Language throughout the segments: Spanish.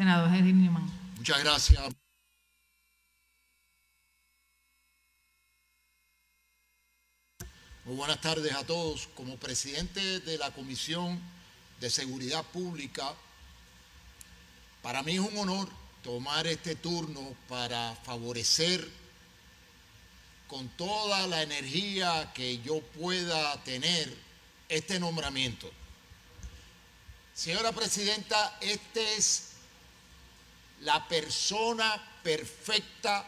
Senador Edil Nimán. Muchas gracias. Muy buenas tardes a todos. Como presidente de la Comisión de Seguridad Pública, para mí es un honor tomar este turno para favorecer con toda la energía que yo pueda tener este nombramiento. Señora Presidenta, esta es la persona perfecta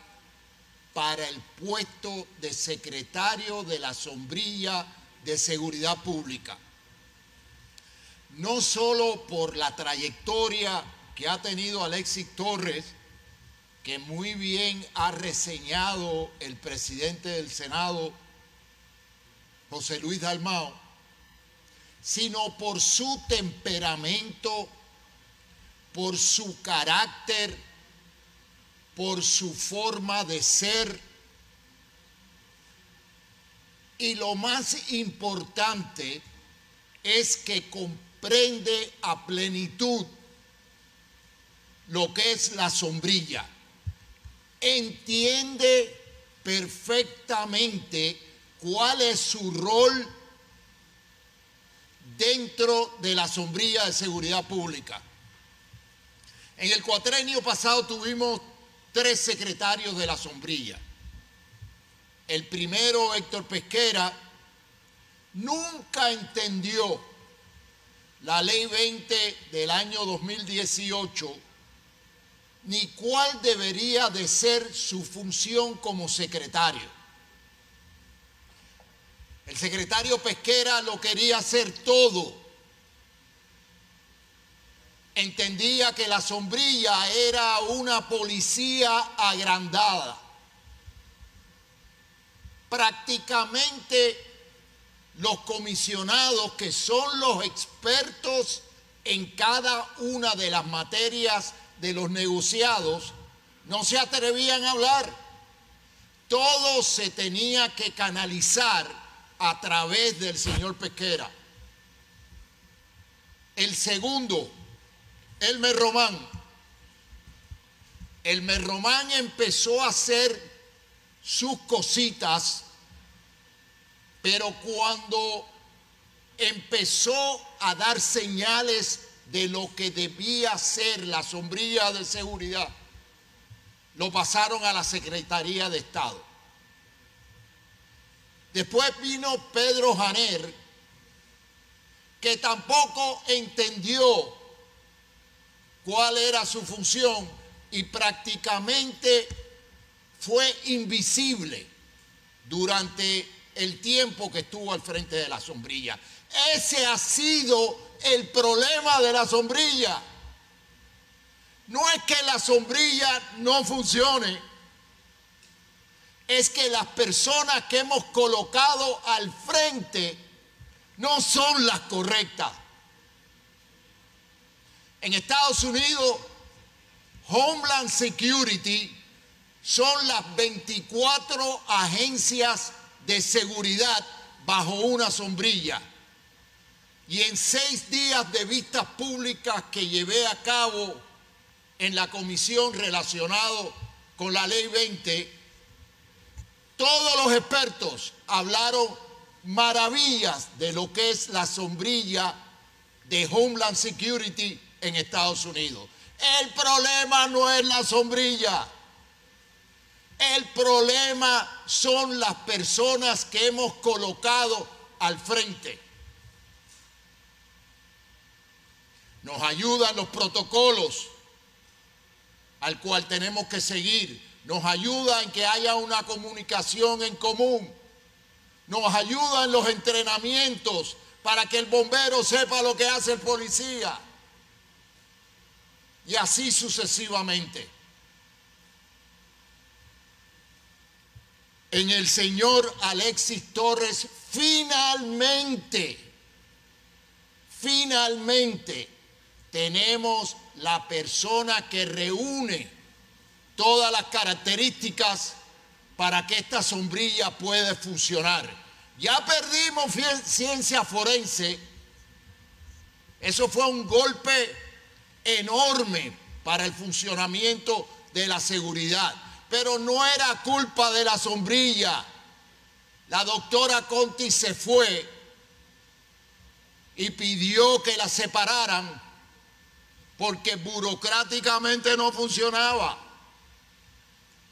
para el puesto de secretario de la sombrilla de Seguridad Pública. No solo por la trayectoria que ha tenido Alexis Torres, que muy bien ha reseñado el presidente del Senado, José Luis Dalmau, sino por su temperamento, por su carácter, por su forma de ser. Y lo más importante es que comprende a plenitud lo que es la sombrilla. Entiende perfectamente cuál es su rol dentro de la sombrilla de seguridad pública. En el cuatrenio pasado tuvimos 3 secretarios de la sombrilla. El primero, Héctor Pesquera, nunca entendió la Ley 20 del año 2018 ni cuál debería de ser su función como secretario. El secretario Pesquera lo quería hacer todo. Entendía que la sombrilla era una policía agrandada. Prácticamente los comisionados, que son los expertos en cada una de las materias de los negociados, no se atrevían a hablar. Todo se tenía que canalizar a través del señor Pesquera. El segundo, Elmer Román. Elmer Román empezó a hacer sus cositas, pero cuando empezó a dar señales de lo que debía ser la sombrilla de seguridad, lo pasaron a la Secretaría de Estado. Después vino Pedro Janer, que tampoco entendió cuál era su función y prácticamente fue invisible durante el tiempo que estuvo al frente de la sombrilla. Ese ha sido el problema de la sombrilla. No es que la sombrilla no funcione, es que las personas que hemos colocado al frente no son las correctas. En Estados Unidos, Homeland Security son las 24 agencias de seguridad bajo una sombrilla. Y en 6 días de vistas públicas que llevé a cabo en la comisión relacionado con la Ley 20, todos los expertos hablaron maravillas de lo que es la sombrilla de Homeland Security en Estados Unidos. El problema no es la sombrilla. El problema son las personas que hemos colocado al frente. Nos ayudan los protocolos al cual tenemos que seguir. Nos ayuda en que haya una comunicación en común. Nos ayudan los entrenamientos para que el bombero sepa lo que hace el policía. Y así sucesivamente. En el señor Alexis Torres, finalmente, tenemos la persona que reúne todas las características para que esta sombrilla pueda funcionar. Ya perdimos ciencia forense. Eso fue un golpe enorme para el funcionamiento de la seguridad. Pero no era culpa de la sombrilla. La doctora Conti se fue y pidió que la separaran porque burocráticamente no funcionaba,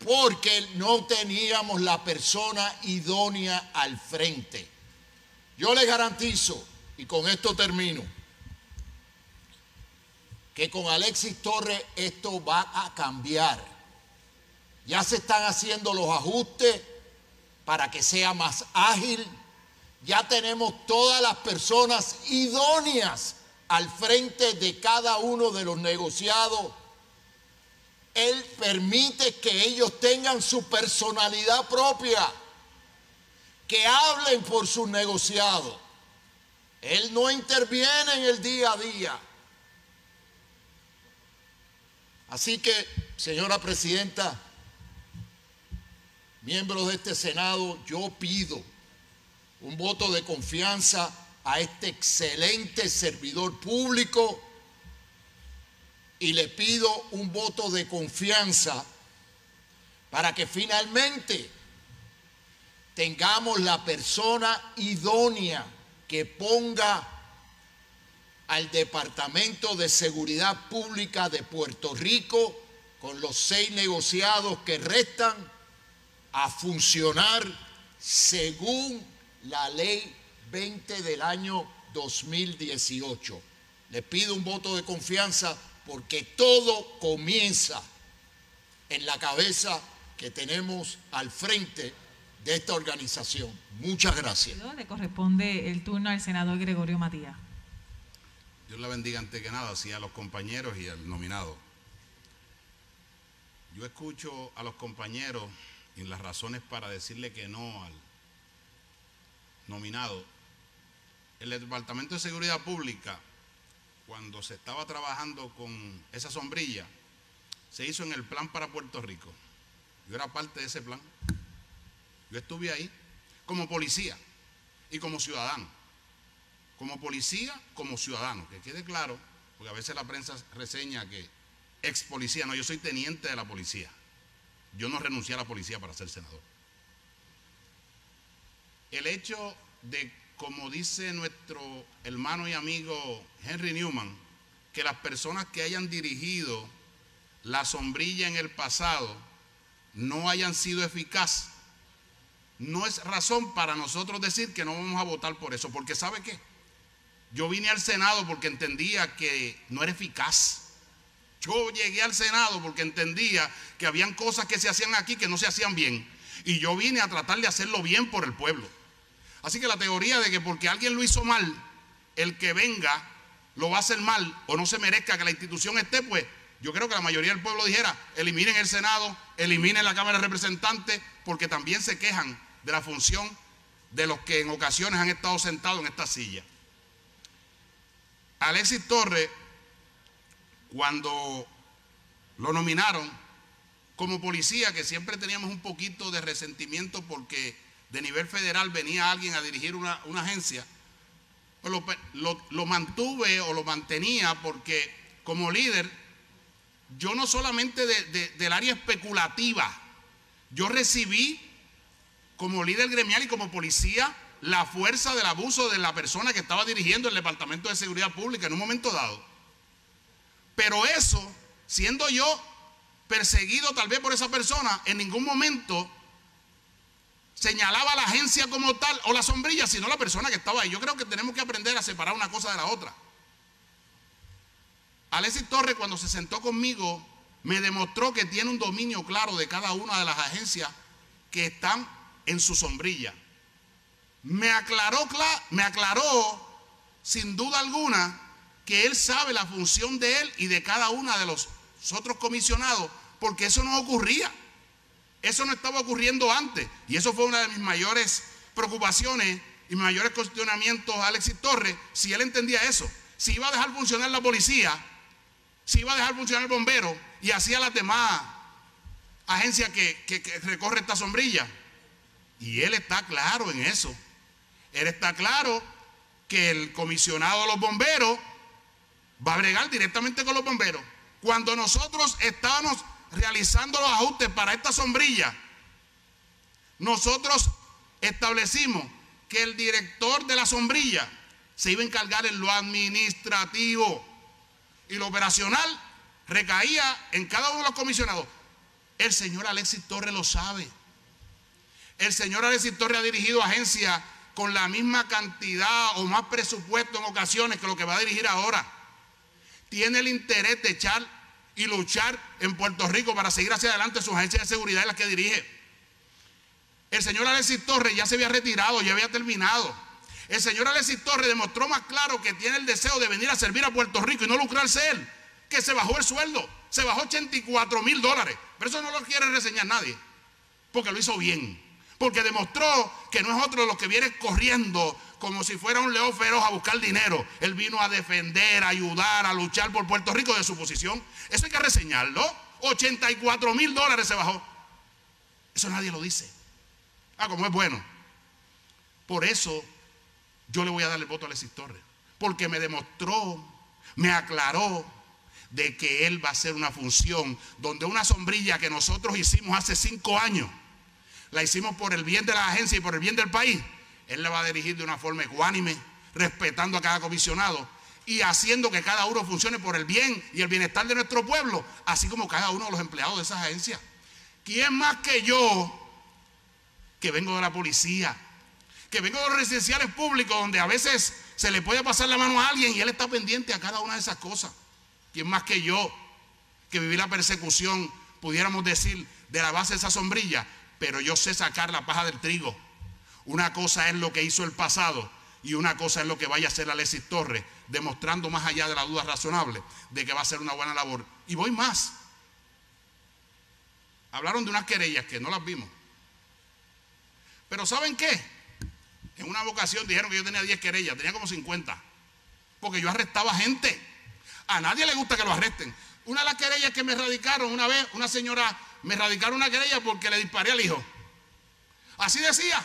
porque no teníamos la persona idónea al frente. Yo les garantizo, y con esto termino, que con Alexis Torres esto va a cambiar. Ya se están haciendo los ajustes para que sea más ágil. Ya tenemos todas las personas idóneas al frente de cada uno de los negociados. Él permite que ellos tengan su personalidad propia, que hablen por sus negociados. Él no interviene en el día a día. Así que, señora presidenta, miembros de este Senado, yo pido un voto de confianza a este excelente servidor público y le pido un voto de confianza para que finalmente tengamos la persona idónea que ponga al Departamento de Seguridad Pública de Puerto Rico, con los 6 negociados que restan, a funcionar según la ley 20 del año 2018. Le pido un voto de confianza porque todo comienza en la cabeza que tenemos al frente de esta organización. Muchas gracias. Le corresponde el turno al senador Gregorio Matías. Dios la bendiga antes que nada, así a los compañeros y al nominado. Yo escucho a los compañeros y las razones para decirle que no al nominado. El Departamento de Seguridad Pública, cuando se estaba trabajando con esa sombrilla, se hizo en el plan para Puerto Rico. Yo era parte de ese plan. Yo estuve ahí como policía y como ciudadano. Como policía, como ciudadano. Que quede claro, porque a veces la prensa reseña que ex policía. No, yo soy teniente de la policía. Yo no renuncié a la policía para ser senador. El hecho de, como dice nuestro hermano y amigo Henry Newman, que las personas que hayan dirigido la sombrilla en el pasado no hayan sido eficaces, no es razón para nosotros decir que no vamos a votar por eso, porque ¿sabe qué? Yo vine al Senado porque entendía que no era eficaz. Yo llegué al Senado porque entendía que habían cosas que se hacían aquí que no se hacían bien, y yo vine a tratar de hacerlo bien por el pueblo. Así que la teoría de que porque alguien lo hizo mal, el que venga lo va a hacer mal o no se merezca que la institución esté, pues yo creo que la mayoría del pueblo dijera: eliminen el Senado, eliminen la Cámara de Representantes, porque también se quejan de la función de los que en ocasiones han estado sentados en esta silla. Alexis Torres, cuando lo nominaron como policía, que siempre teníamos un poquito de resentimiento porque de nivel federal venía alguien a dirigir una agencia, pues lo mantuve o lo mantenía porque como líder, yo no solamente del área especulativa, yo recibí como líder gremial y como policía la fuerza del abuso de la persona que estaba dirigiendo el Departamento de Seguridad Pública en un momento dado. Pero eso, siendo yo perseguido tal vez por esa persona, en ningún momento señalaba a la agencia como tal o la sombrilla, sino la persona que estaba ahí. Yo creo que tenemos que aprender a separar una cosa de la otra. Alexis Torres, cuando se sentó conmigo, me demostró que tiene un dominio claro de cada una de las agencias que están en su sombrilla. Me aclaró sin duda alguna que él sabe la función de él y de cada una de los otros comisionados, porque eso no ocurría. Eso no estaba ocurriendo antes, y eso fue una de mis mayores preocupaciones y mis mayores cuestionamientos a Alexis Torres, si él entendía eso, si iba a dejar funcionar la policía, si iba a dejar funcionar el bombero y hacía las demás agencias que recorre esta sombrilla. Y él está claro en eso. Él está claro que el comisionado de los bomberos va a bregar directamente con los bomberos Cuando nosotros estábamos realizando los ajustes para esta sombrilla, nosotros establecimos que el director de la sombrilla se iba a encargar en lo administrativo y lo operacional recaía en cada uno de los comisionados. El señor Alexis Torres lo sabe. El señor Alexis Torres ha dirigido agencias con la misma cantidad o más presupuesto en ocasiones que lo que va a dirigir ahora. Tiene el interés de echar y luchar en Puerto Rico para seguir hacia adelante sus agencias de seguridad en las que dirige. El señor Alexis Torres ya se había retirado, ya había terminado. El señor Alexis Torres demostró más claro que tiene el deseo de venir a servir a Puerto Rico y no lucrarse él, que se bajó el sueldo, se bajó $84,000. Pero eso no lo quiere reseñar nadie, porque lo hizo bien. Porque demostró que no es otro de los que viene corriendo como si fuera un león feroz a buscar dinero. Él vino a defender, a ayudar, a luchar por Puerto Rico de su posición. Eso hay que reseñarlo. $84,000 se bajó. Eso nadie lo dice. Como es bueno. Por eso yo le voy a dar el voto a Alexis Torres. Porque me demostró, me aclaró de que él va a hacer una función donde una sombrilla que nosotros hicimos hace 5 años, la hicimos por el bien de la agencia y por el bien del país. Él la va a dirigir de una forma ecuánime, respetando a cada comisionado y haciendo que cada uno funcione por el bien y el bienestar de nuestro pueblo, así como cada uno de los empleados de esas agencias. ¿Quién más que yo, que vengo de la policía, que vengo de los residenciales públicos, donde a veces se le puede pasar la mano a alguien y él está pendiente a cada una de esas cosas? ¿Quién más que yo, que viví la persecución, pudiéramos decir, de la base de esa sombrilla? Pero yo sé sacar la paja del trigo. Una cosa es lo que hizo el pasado y una cosa es lo que vaya a hacer Alexis Torres, demostrando más allá de la duda razonable de que va a ser una buena labor. Y voy más. Hablaron de unas querellas que no las vimos. Pero ¿saben qué? En una ocasión dijeron que yo tenía 10 querellas, tenía como 50. Porque yo arrestaba gente. A nadie le gusta que lo arresten. Una de las querellas que me radicaron una vez, una señora me radicaron una querella porque le disparé al hijo. Así decía.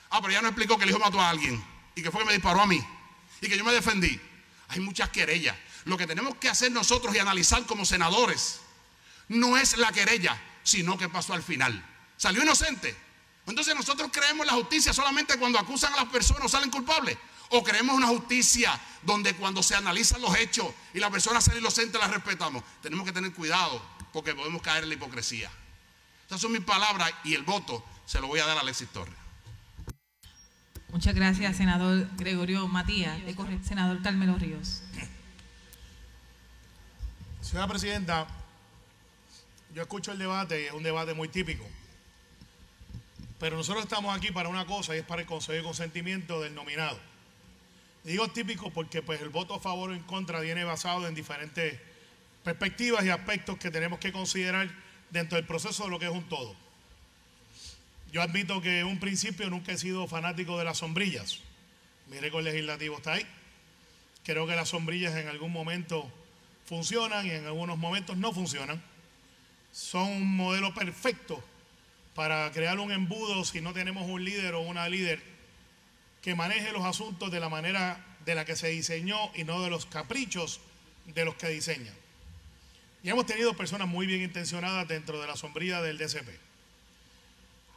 Pero ya no explicó que el hijo mató a alguien y que fue que me disparó a mí y que yo me defendí. Hay muchas querellas. Lo que tenemos que hacer nosotros y analizar como senadores no es la querella, sino qué pasó al final. ¿Salió inocente? Entonces nosotros creemos en la justicia solamente cuando acusan a las personas o salen culpables. ¿O creemos una justicia donde cuando se analizan los hechos y la persona sale inocente la respetamos? Tenemos que tener cuidado porque podemos caer en la hipocresía. Esas son mis palabras y el voto se lo voy a dar a Alexis Torres. Muchas gracias, senador Gregorio Matías. Senador Carmelo Ríos. Señora Presidenta, yo escucho el debate y es un debate muy típico. Pero nosotros estamos aquí para una cosa y es para el consejo de consentimiento del nominado. Digo típico porque pues el voto a favor o en contra viene basado en diferentes perspectivas y aspectos que tenemos que considerar dentro del proceso de lo que es un todo. Yo admito que en un principio nunca he sido fanático de las sombrillas. Mi récord legislativo está ahí. Creo que las sombrillas en algún momento funcionan y en algunos momentos no funcionan. Son un modelo perfecto para crear un embudo si no tenemos un líder o una líder que maneje los asuntos de la manera de la que se diseñó y no de los caprichos de los que diseñan. Y hemos tenido personas muy bien intencionadas dentro de la sombrilla del DCP.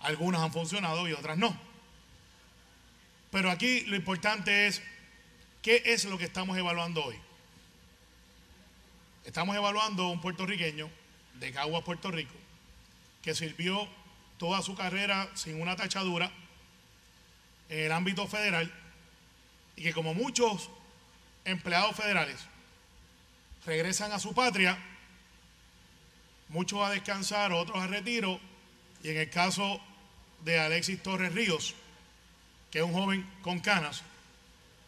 Algunas han funcionado y otras no. Pero aquí lo importante es, ¿qué es lo que estamos evaluando hoy? Estamos evaluando un puertorriqueño de Caguas, Puerto Rico, que sirvió toda su carrera sin una tachadura en el ámbito federal y que, como muchos empleados federales, regresan a su patria, muchos a descansar, otros a retiro, y en el caso de Alexis Torres Ríos, que es un joven con canas,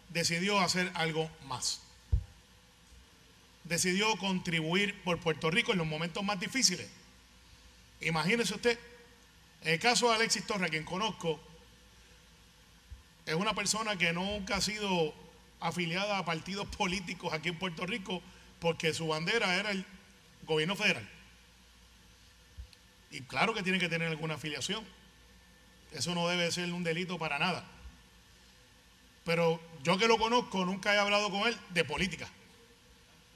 decidió hacer algo más. Decidió contribuir por Puerto Rico en los momentos más difíciles. Imagínese usted, en el caso de Alexis Torres, a quien conozco, es una persona que nunca ha sido afiliada a partidos políticos aquí en Puerto Rico porque su bandera era el gobierno federal. Y claro que tiene que tener alguna afiliación. Eso no debe ser un delito para nada. Pero yo que lo conozco, nunca he hablado con él de política.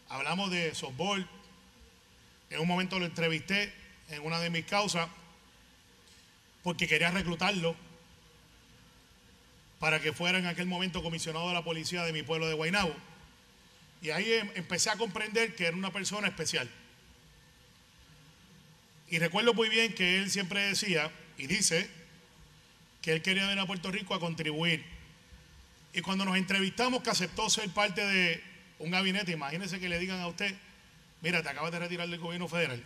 Hablamos de softball, En un momento lo entrevisté en una de mis causas porque quería reclutarlo para que fuera en aquel momento comisionado de la policía de mi pueblo de Guaynabo. Y ahí empecé a comprender que era una persona especial. Y recuerdo muy bien que él siempre decía y dice que él quería venir a Puerto Rico a contribuir. Y cuando nos entrevistamos, que aceptó ser parte de un gabinete, imagínense que le digan a usted: mira, te acabas de retirar del gobierno federal,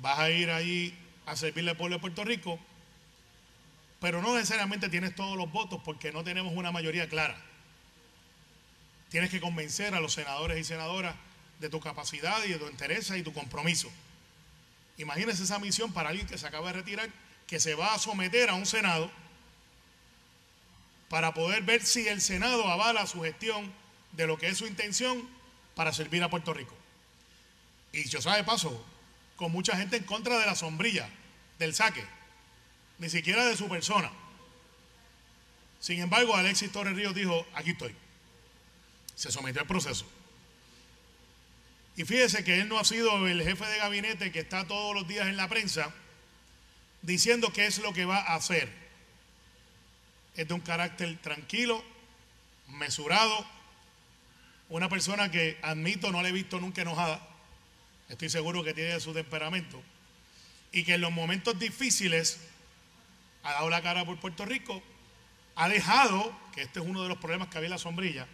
vas a ir ahí a servirle al pueblo de Puerto Rico, pero no necesariamente tienes todos los votos porque no tenemos una mayoría clara. Tienes que convencer a los senadores y senadoras de tu capacidad y de tu interés y tu compromiso. Imagínense esa misión para alguien que se acaba de retirar, que se va a someter a un Senado para poder ver si el Senado avala su gestión de lo que es su intención para servir a Puerto Rico. Y yo sabe paso, con mucha gente en contra de la sombrilla, del saque, ni siquiera de su persona. Sin embargo, Alexis Torres Ríos dijo: aquí estoy. Se sometió al proceso. Y fíjese que él no ha sido el jefe de gabinete que está todos los días en la prensa diciendo qué es lo que va a hacer. Es de un carácter tranquilo, mesurado, una persona que admito no le he visto nunca enojada. Estoy seguro que tiene su temperamento y que en los momentos difíciles ha dado la cara por Puerto Rico, ha dejado, que este es uno de los problemas que había en la sombrilla,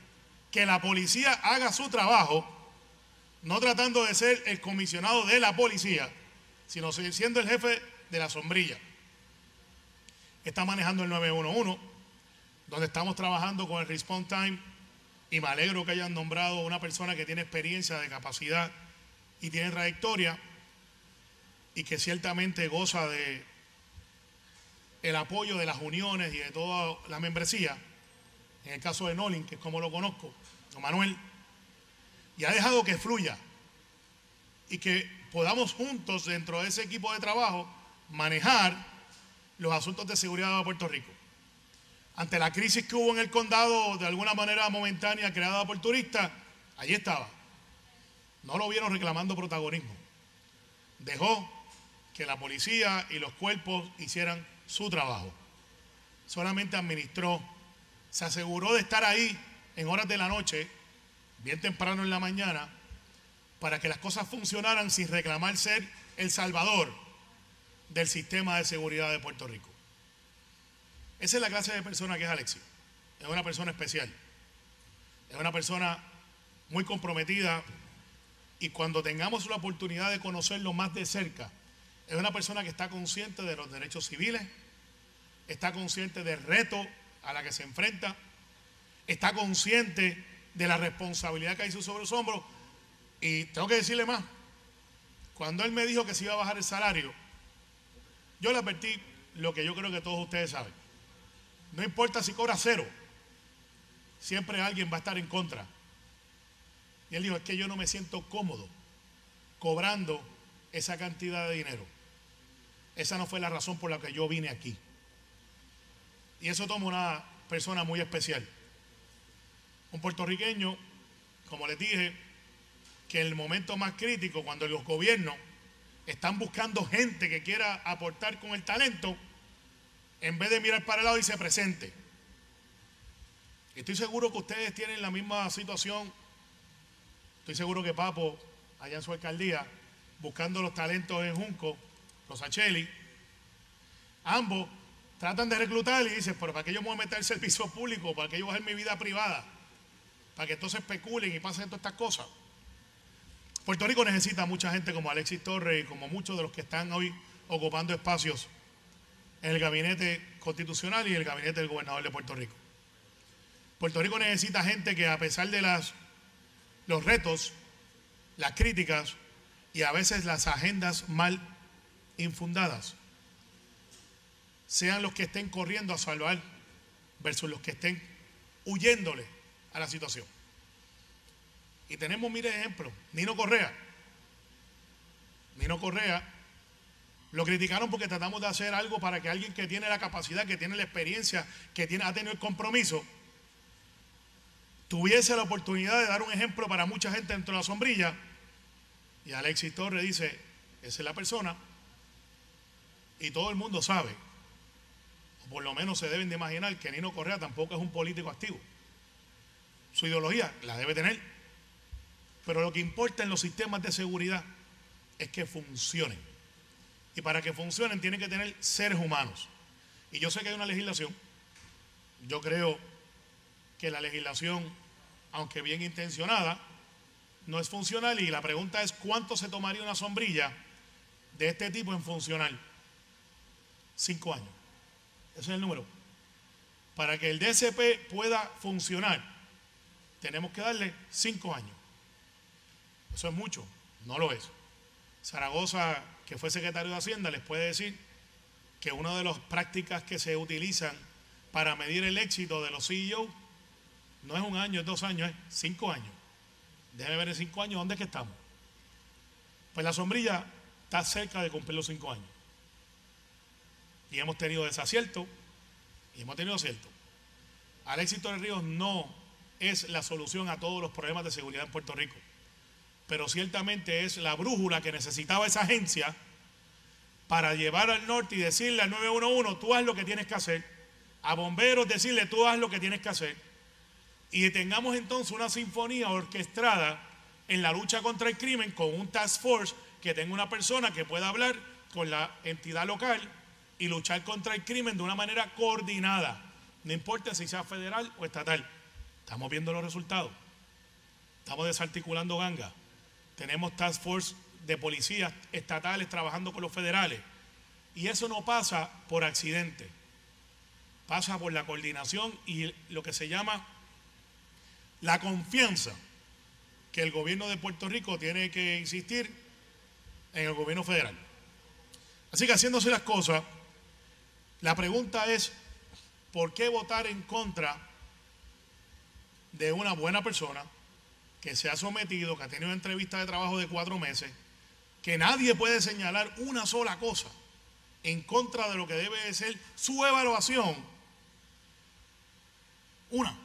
que la policía haga su trabajo, no tratando de ser el comisionado de la policía, sino siendo el jefe de la sombrilla. Está manejando el 911, donde estamos trabajando con el Response Time, y me alegro que hayan nombrado a una persona que tiene experiencia, de capacidad y tiene trayectoria, y que ciertamente goza de el apoyo de las uniones y de toda la membresía. En el caso de Nolin, que es como lo conozco, o Manuel, y ha dejado que fluya y que podamos juntos, dentro de ese equipo de trabajo, manejar los asuntos de seguridad de Puerto Rico. Ante la crisis que hubo en el condado, de alguna manera momentánea, creada por turistas, allí estaba. No lo vieron reclamando protagonismo. Dejó que la policía y los cuerpos hicieran su trabajo. Solamente administró, se aseguró de estar ahí en horas de la noche, bien temprano en la mañana, para que las cosas funcionaran sin reclamar ser el salvador del sistema de seguridad de Puerto Rico. Esa es la clase de persona que es Alexis. Es una persona especial. Es una persona muy comprometida, y cuando tengamos la oportunidad de conocerlo más de cerca, es una persona que está consciente de los derechos civiles, está consciente del reto a la que se enfrenta, está consciente de la responsabilidad que hay sobre los hombros. Y tengo que decirle más: cuando él me dijo que se iba a bajar el salario, yo le advertí lo que yo creo que todos ustedes saben: no importa si cobra 0, siempre alguien va a estar en contra. Y él dijo: es que yo no me siento cómodo cobrando esa cantidad de dinero. Esa no fue la razón por la que yo vine aquí. Y eso toma una persona muy especial. Un puertorriqueño, como les dije, que en el momento más crítico, cuando los gobiernos están buscando gente que quiera aportar con el talento, en vez de mirar para el lado, dice: presente. Estoy seguro que ustedes tienen la misma situación. Estoy seguro que Papo, allá en su alcaldía, buscando los talentos en Junco, los Acheli, ambos tratan de reclutar y dicen: pero ¿para qué yo me voy a meter al servicio público? ¿Para qué yo voy a hacer mi vida privada? Para que entonces especulen y pasen todas estas cosas. Puerto Rico necesita mucha gente como Alexis Torres y como muchos de los que están hoy ocupando espacios en el gabinete constitucional y el gabinete del gobernador de Puerto Rico. Puerto Rico necesita gente que, a pesar de los retos, las críticas y a veces las agendas mal infundadas, sean los que estén corriendo a salvar versus los que estén huyéndole a la situación. Y tenemos miles de ejemplos. Nino Correa lo criticaron porque tratamos de hacer algo para que alguien que tiene la capacidad, que tiene la experiencia, ha tenido el compromiso, tuviese la oportunidad de dar un ejemplo para mucha gente dentro de la sombrilla. Y Alexis Torres dice, esa es la persona, y todo el mundo sabe, o por lo menos se deben de imaginar, que Nino Correa tampoco es un político activo. Su ideología la debe tener, pero lo que importa en los sistemas de seguridad es que funcionen. Y para que funcionen tienen que tener seres humanos. Y yo sé que hay una legislación. Yo creo que la legislación, aunque bien intencionada, no es funcional, y la pregunta es ¿cuánto se tomaría una sombrilla de este tipo en funcional? 5 años. Ese es el número. Para que el DSP pueda funcionar, tenemos que darle 5 años. Eso es mucho, no lo es. Zaragoza, que fue secretario de Hacienda, les puede decir que una de las prácticas que se utilizan para medir el éxito de los CEO no es 1 año, es 2 años, es 5 años. Déjeme ver en 5 años dónde es que estamos. Pues la sombrilla está cerca de cumplir los 5 años. Y hemos tenido desacierto y hemos tenido acierto. Alexis Torres Ríos no es la solución a todos los problemas de seguridad en Puerto Rico, pero ciertamente es la brújula que necesitaba esa agencia para llevar al norte y decirle al 911, tú haz lo que tienes que hacer. A bomberos decirle, tú haz lo que tienes que hacer. Y tengamos entonces una sinfonía orquestada en la lucha contra el crimen, con un task force que tenga una persona que pueda hablar con la entidad local y luchar contra el crimen de una manera coordinada, no importa si sea federal o estatal. Estamos viendo los resultados. Estamos desarticulando gangas. Tenemos task force de policías estatales trabajando con los federales. Y eso no pasa por accidente. Pasa por la coordinación y lo que se llama la confianza que el gobierno de Puerto Rico tiene que insistir en el gobierno federal. Así que haciéndose las cosas, la pregunta es, ¿por qué votar en contra de una buena persona que se ha sometido, que ha tenido una entrevista de trabajo de 4 meses, que nadie puede señalar una sola cosa en contra de lo que debe de ser su evaluación? Una.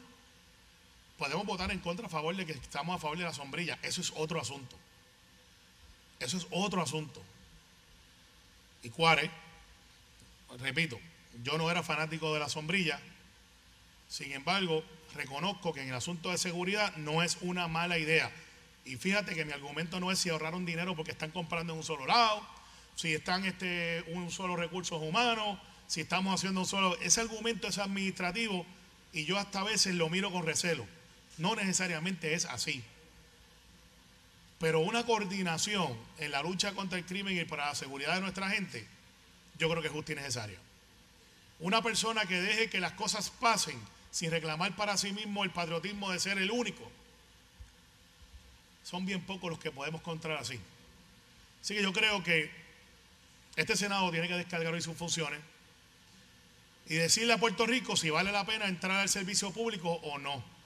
Podemos votar en contra a favor de que estamos a favor de la sombrilla. Eso es otro asunto. Eso es otro asunto. Y Cuare, repito, yo no era fanático de la sombrilla. Sin embargo, reconozco que en el asunto de seguridad no es una mala idea. Y fíjate que mi argumento no es si ahorraron dinero porque están comprando en un solo lado, si están un solo recursos humanos, si estamos haciendo un solo... Ese argumento es administrativo y yo hasta a veces lo miro con recelo. No necesariamente es así. Pero una coordinación en la lucha contra el crimen y para la seguridad de nuestra gente, yo creo que es justa y necesaria. Una persona que deje que las cosas pasen sin reclamar para sí mismo el patriotismo de ser el único, son bien pocos los que podemos encontrar así. Así que yo creo que este Senado tiene que descargar hoy sus funciones y decirle a Puerto Rico si vale la pena entrar al servicio público o no.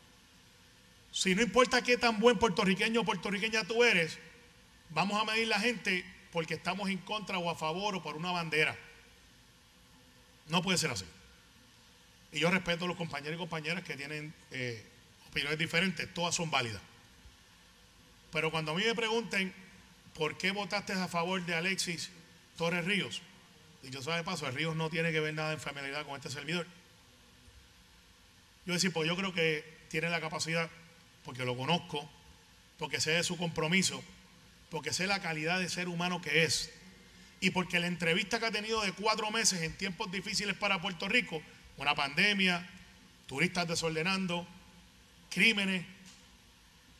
Si no importa qué tan buen puertorriqueño o puertorriqueña tú eres, vamos a medir la gente porque estamos en contra o a favor o por una bandera. No puede ser así. Y yo respeto a los compañeros y compañeras que tienen opiniones diferentes, todas son válidas. Pero cuando a mí me pregunten por qué votaste a favor de Alexis Torres Ríos, y yo sabe de paso, el Ríos no tiene que ver nada de familiaridad con este servidor. Yo decir, pues yo creo que tiene la capacidad, porque lo conozco, porque sé de su compromiso, porque sé la calidad de ser humano que es, y porque la entrevista que ha tenido de 4 meses en tiempos difíciles para Puerto Rico, una pandemia, turistas desordenando, crímenes,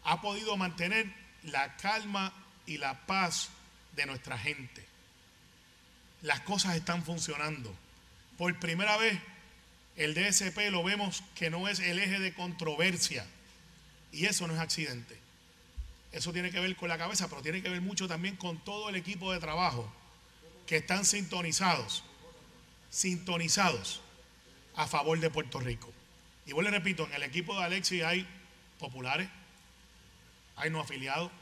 ha podido mantener la calma y la paz de nuestra gente. Las cosas están funcionando. Por primera vez, el DSP lo vemos que no es el eje de controversia. Y eso no es accidente. Eso tiene que ver con la cabeza, pero tiene que ver mucho también con todo el equipo de trabajo que están sintonizados a favor de Puerto Rico. Y vuelvo y repito, en el equipo de Alexis hay populares, hay no afiliados,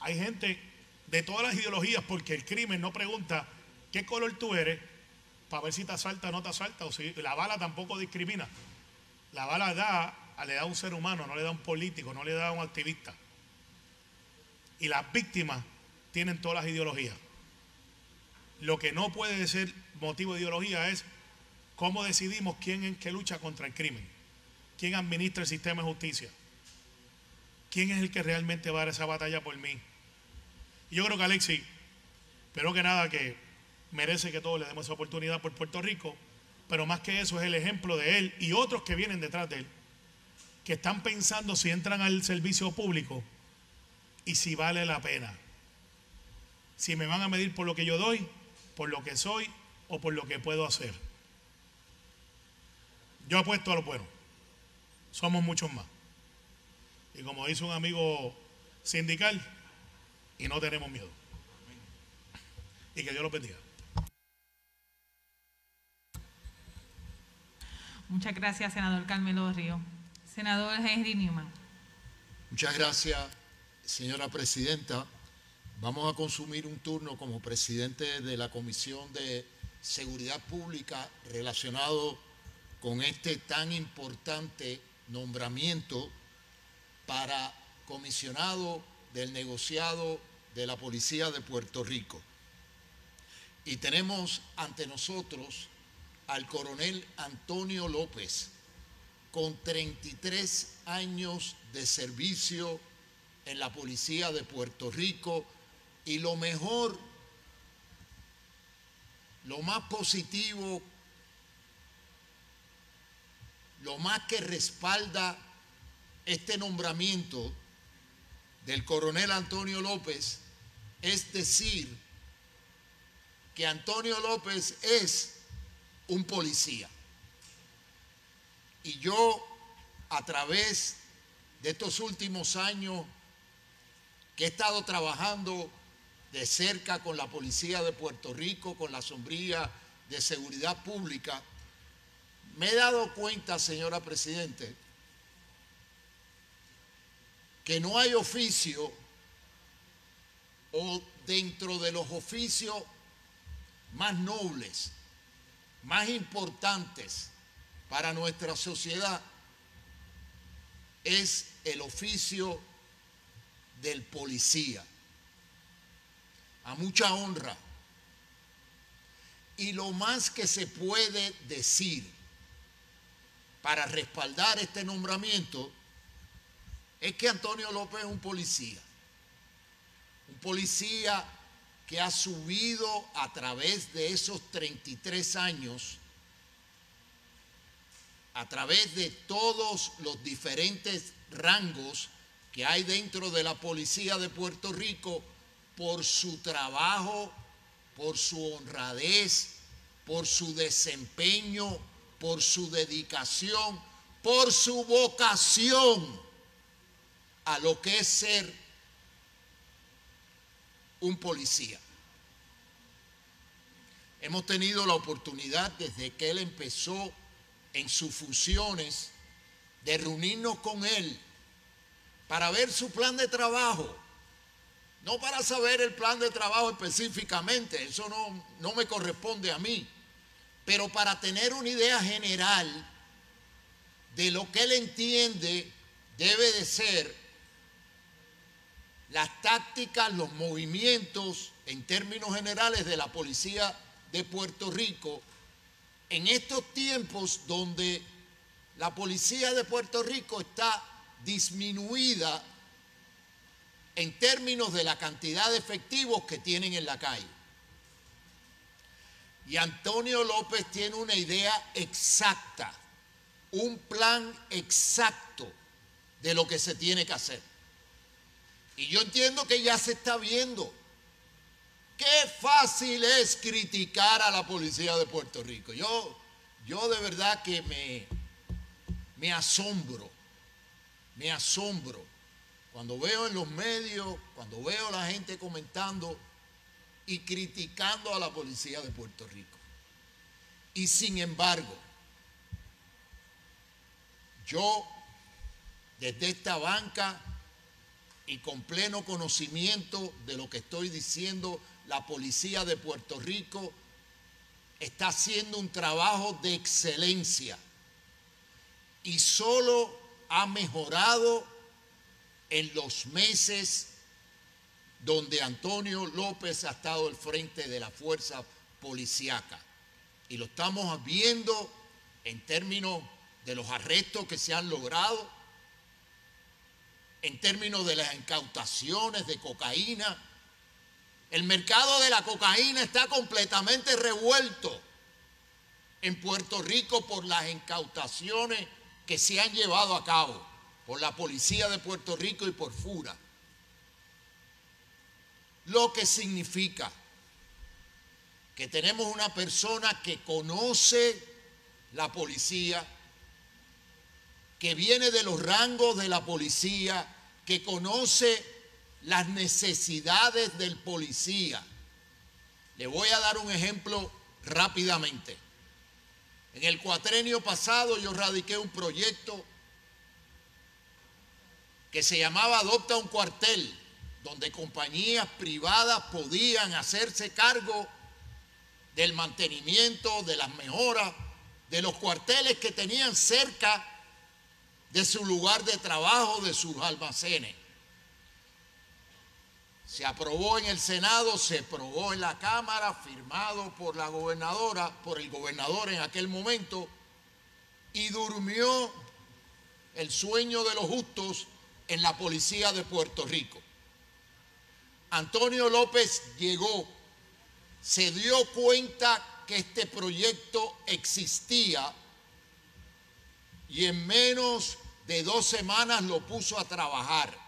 hay gente de todas las ideologías, porque el crimen no pregunta qué color tú eres para ver si te asalta o no te asalta, o si la bala tampoco discrimina. La bala le da a un ser humano, no le da a un político, no le da a un activista. y las víctimas tienen todas las ideologías. Lo que no puede ser motivo de ideología es cómo decidimos quién es que lucha contra el crimen, quién administra el sistema de justicia, quién es el que realmente va a dar esa batalla por mí. Y yo creo que Alexis, pero que nada, que merece que todos le demos esa oportunidad por Puerto Rico, pero más que eso es el ejemplo de él y otros que vienen detrás de él, que están pensando si entran al servicio público y si vale la pena, si me van a medir por lo que yo doy, por lo que soy o por lo que puedo hacer. Yo apuesto a lo bueno, somos muchos más, y como dice un amigo sindical, y no tenemos miedo. Y que Dios los bendiga. Muchas gracias, senador Carmelo Ríos. Senador Henry Newman. Muchas gracias, señora presidenta. Vamos a consumir un turno como presidente de la Comisión de Seguridad Pública relacionado con este tan importante nombramiento para comisionado del negociado de la Policía de Puerto Rico. Y tenemos ante nosotros al coronel Antonio López, con 33 años de servicio en la Policía de Puerto Rico, y lo mejor, lo más positivo, lo más que respalda este nombramiento del coronel Antonio López es decir que Antonio López es un policía. Y yo, a través de estos últimos años que he estado trabajando de cerca con la Policía de Puerto Rico, con la sombrilla de Seguridad Pública, me he dado cuenta, señora Presidente, que no hay oficio, o dentro de los oficios más nobles, más importantes para nuestra sociedad, es el oficio del policía. A mucha honra. Y lo más que se puede decir para respaldar este nombramiento es que Antonio López es un policía que ha subido a través de esos 33 años, a través de todos los diferentes rangos que hay dentro de la Policía de Puerto Rico, por su trabajo, por su honradez, por su desempeño, por su dedicación, por su vocación a lo que es ser un policía. Hemos tenido la oportunidad desde que él empezó en sus funciones de reunirnos con él para ver su plan de trabajo, no para saber el plan de trabajo específicamente, eso no me corresponde a mí, pero para tener una idea general de lo que él entiende debe de ser las tácticas, los movimientos en términos generales de la Policía de Puerto Rico en estos tiempos donde la Policía de Puerto Rico está disminuida en términos de la cantidad de efectivos que tienen en la calle. Y Antonio López tiene una idea exacta, un plan exacto de lo que se tiene que hacer. Y yo entiendo que ya se está viendo. Qué fácil es criticar a la Policía de Puerto Rico. Yo de verdad que me asombro cuando veo en los medios, cuando veo a la gente comentando y criticando a la Policía de Puerto Rico. Y sin embargo, yo desde esta banca y con pleno conocimiento de lo que estoy diciendo, la Policía de Puerto Rico está haciendo un trabajo de excelencia y solo ha mejorado en los meses donde Antonio López ha estado al frente de la fuerza policíaca. Y lo estamos viendo en términos de los arrestos que se han logrado, en términos de las incautaciones de cocaína. El mercado de la cocaína está completamente revuelto en Puerto Rico por las incautaciones que se han llevado a cabo por la policía de Puerto Rico y por FURA. Lo que significa que tenemos una persona que conoce la policía, que viene de los rangos de la policía, que conoce las necesidades del policía. Le voy a dar un ejemplo rápidamente. En el cuatrenio pasado yo radiqué un proyecto que se llamaba Adopta un Cuartel, donde compañías privadas podían hacerse cargo del mantenimiento, de las mejoras, de los cuarteles que tenían cerca de su lugar de trabajo, de sus almacenes. Se aprobó en el Senado, se aprobó en la Cámara, firmado por la gobernadora, por el gobernador en aquel momento, y durmió el sueño de los justos en la policía de Puerto Rico. Antonio López llegó, se dio cuenta que este proyecto existía y en menos de 2 semanas lo puso a trabajar.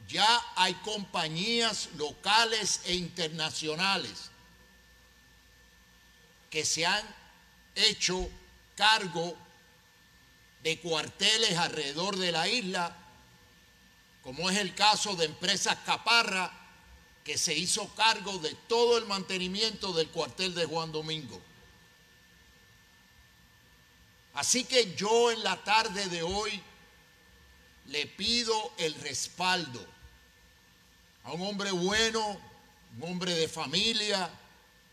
Ya hay compañías locales e internacionales que se han hecho cargo de cuarteles alrededor de la isla, como es el caso de Empresas Caparra, que se hizo cargo de todo el mantenimiento del cuartel de Juan Domingo. Así que yo en la tarde de hoy le pido el respaldo a un hombre bueno, un hombre de familia,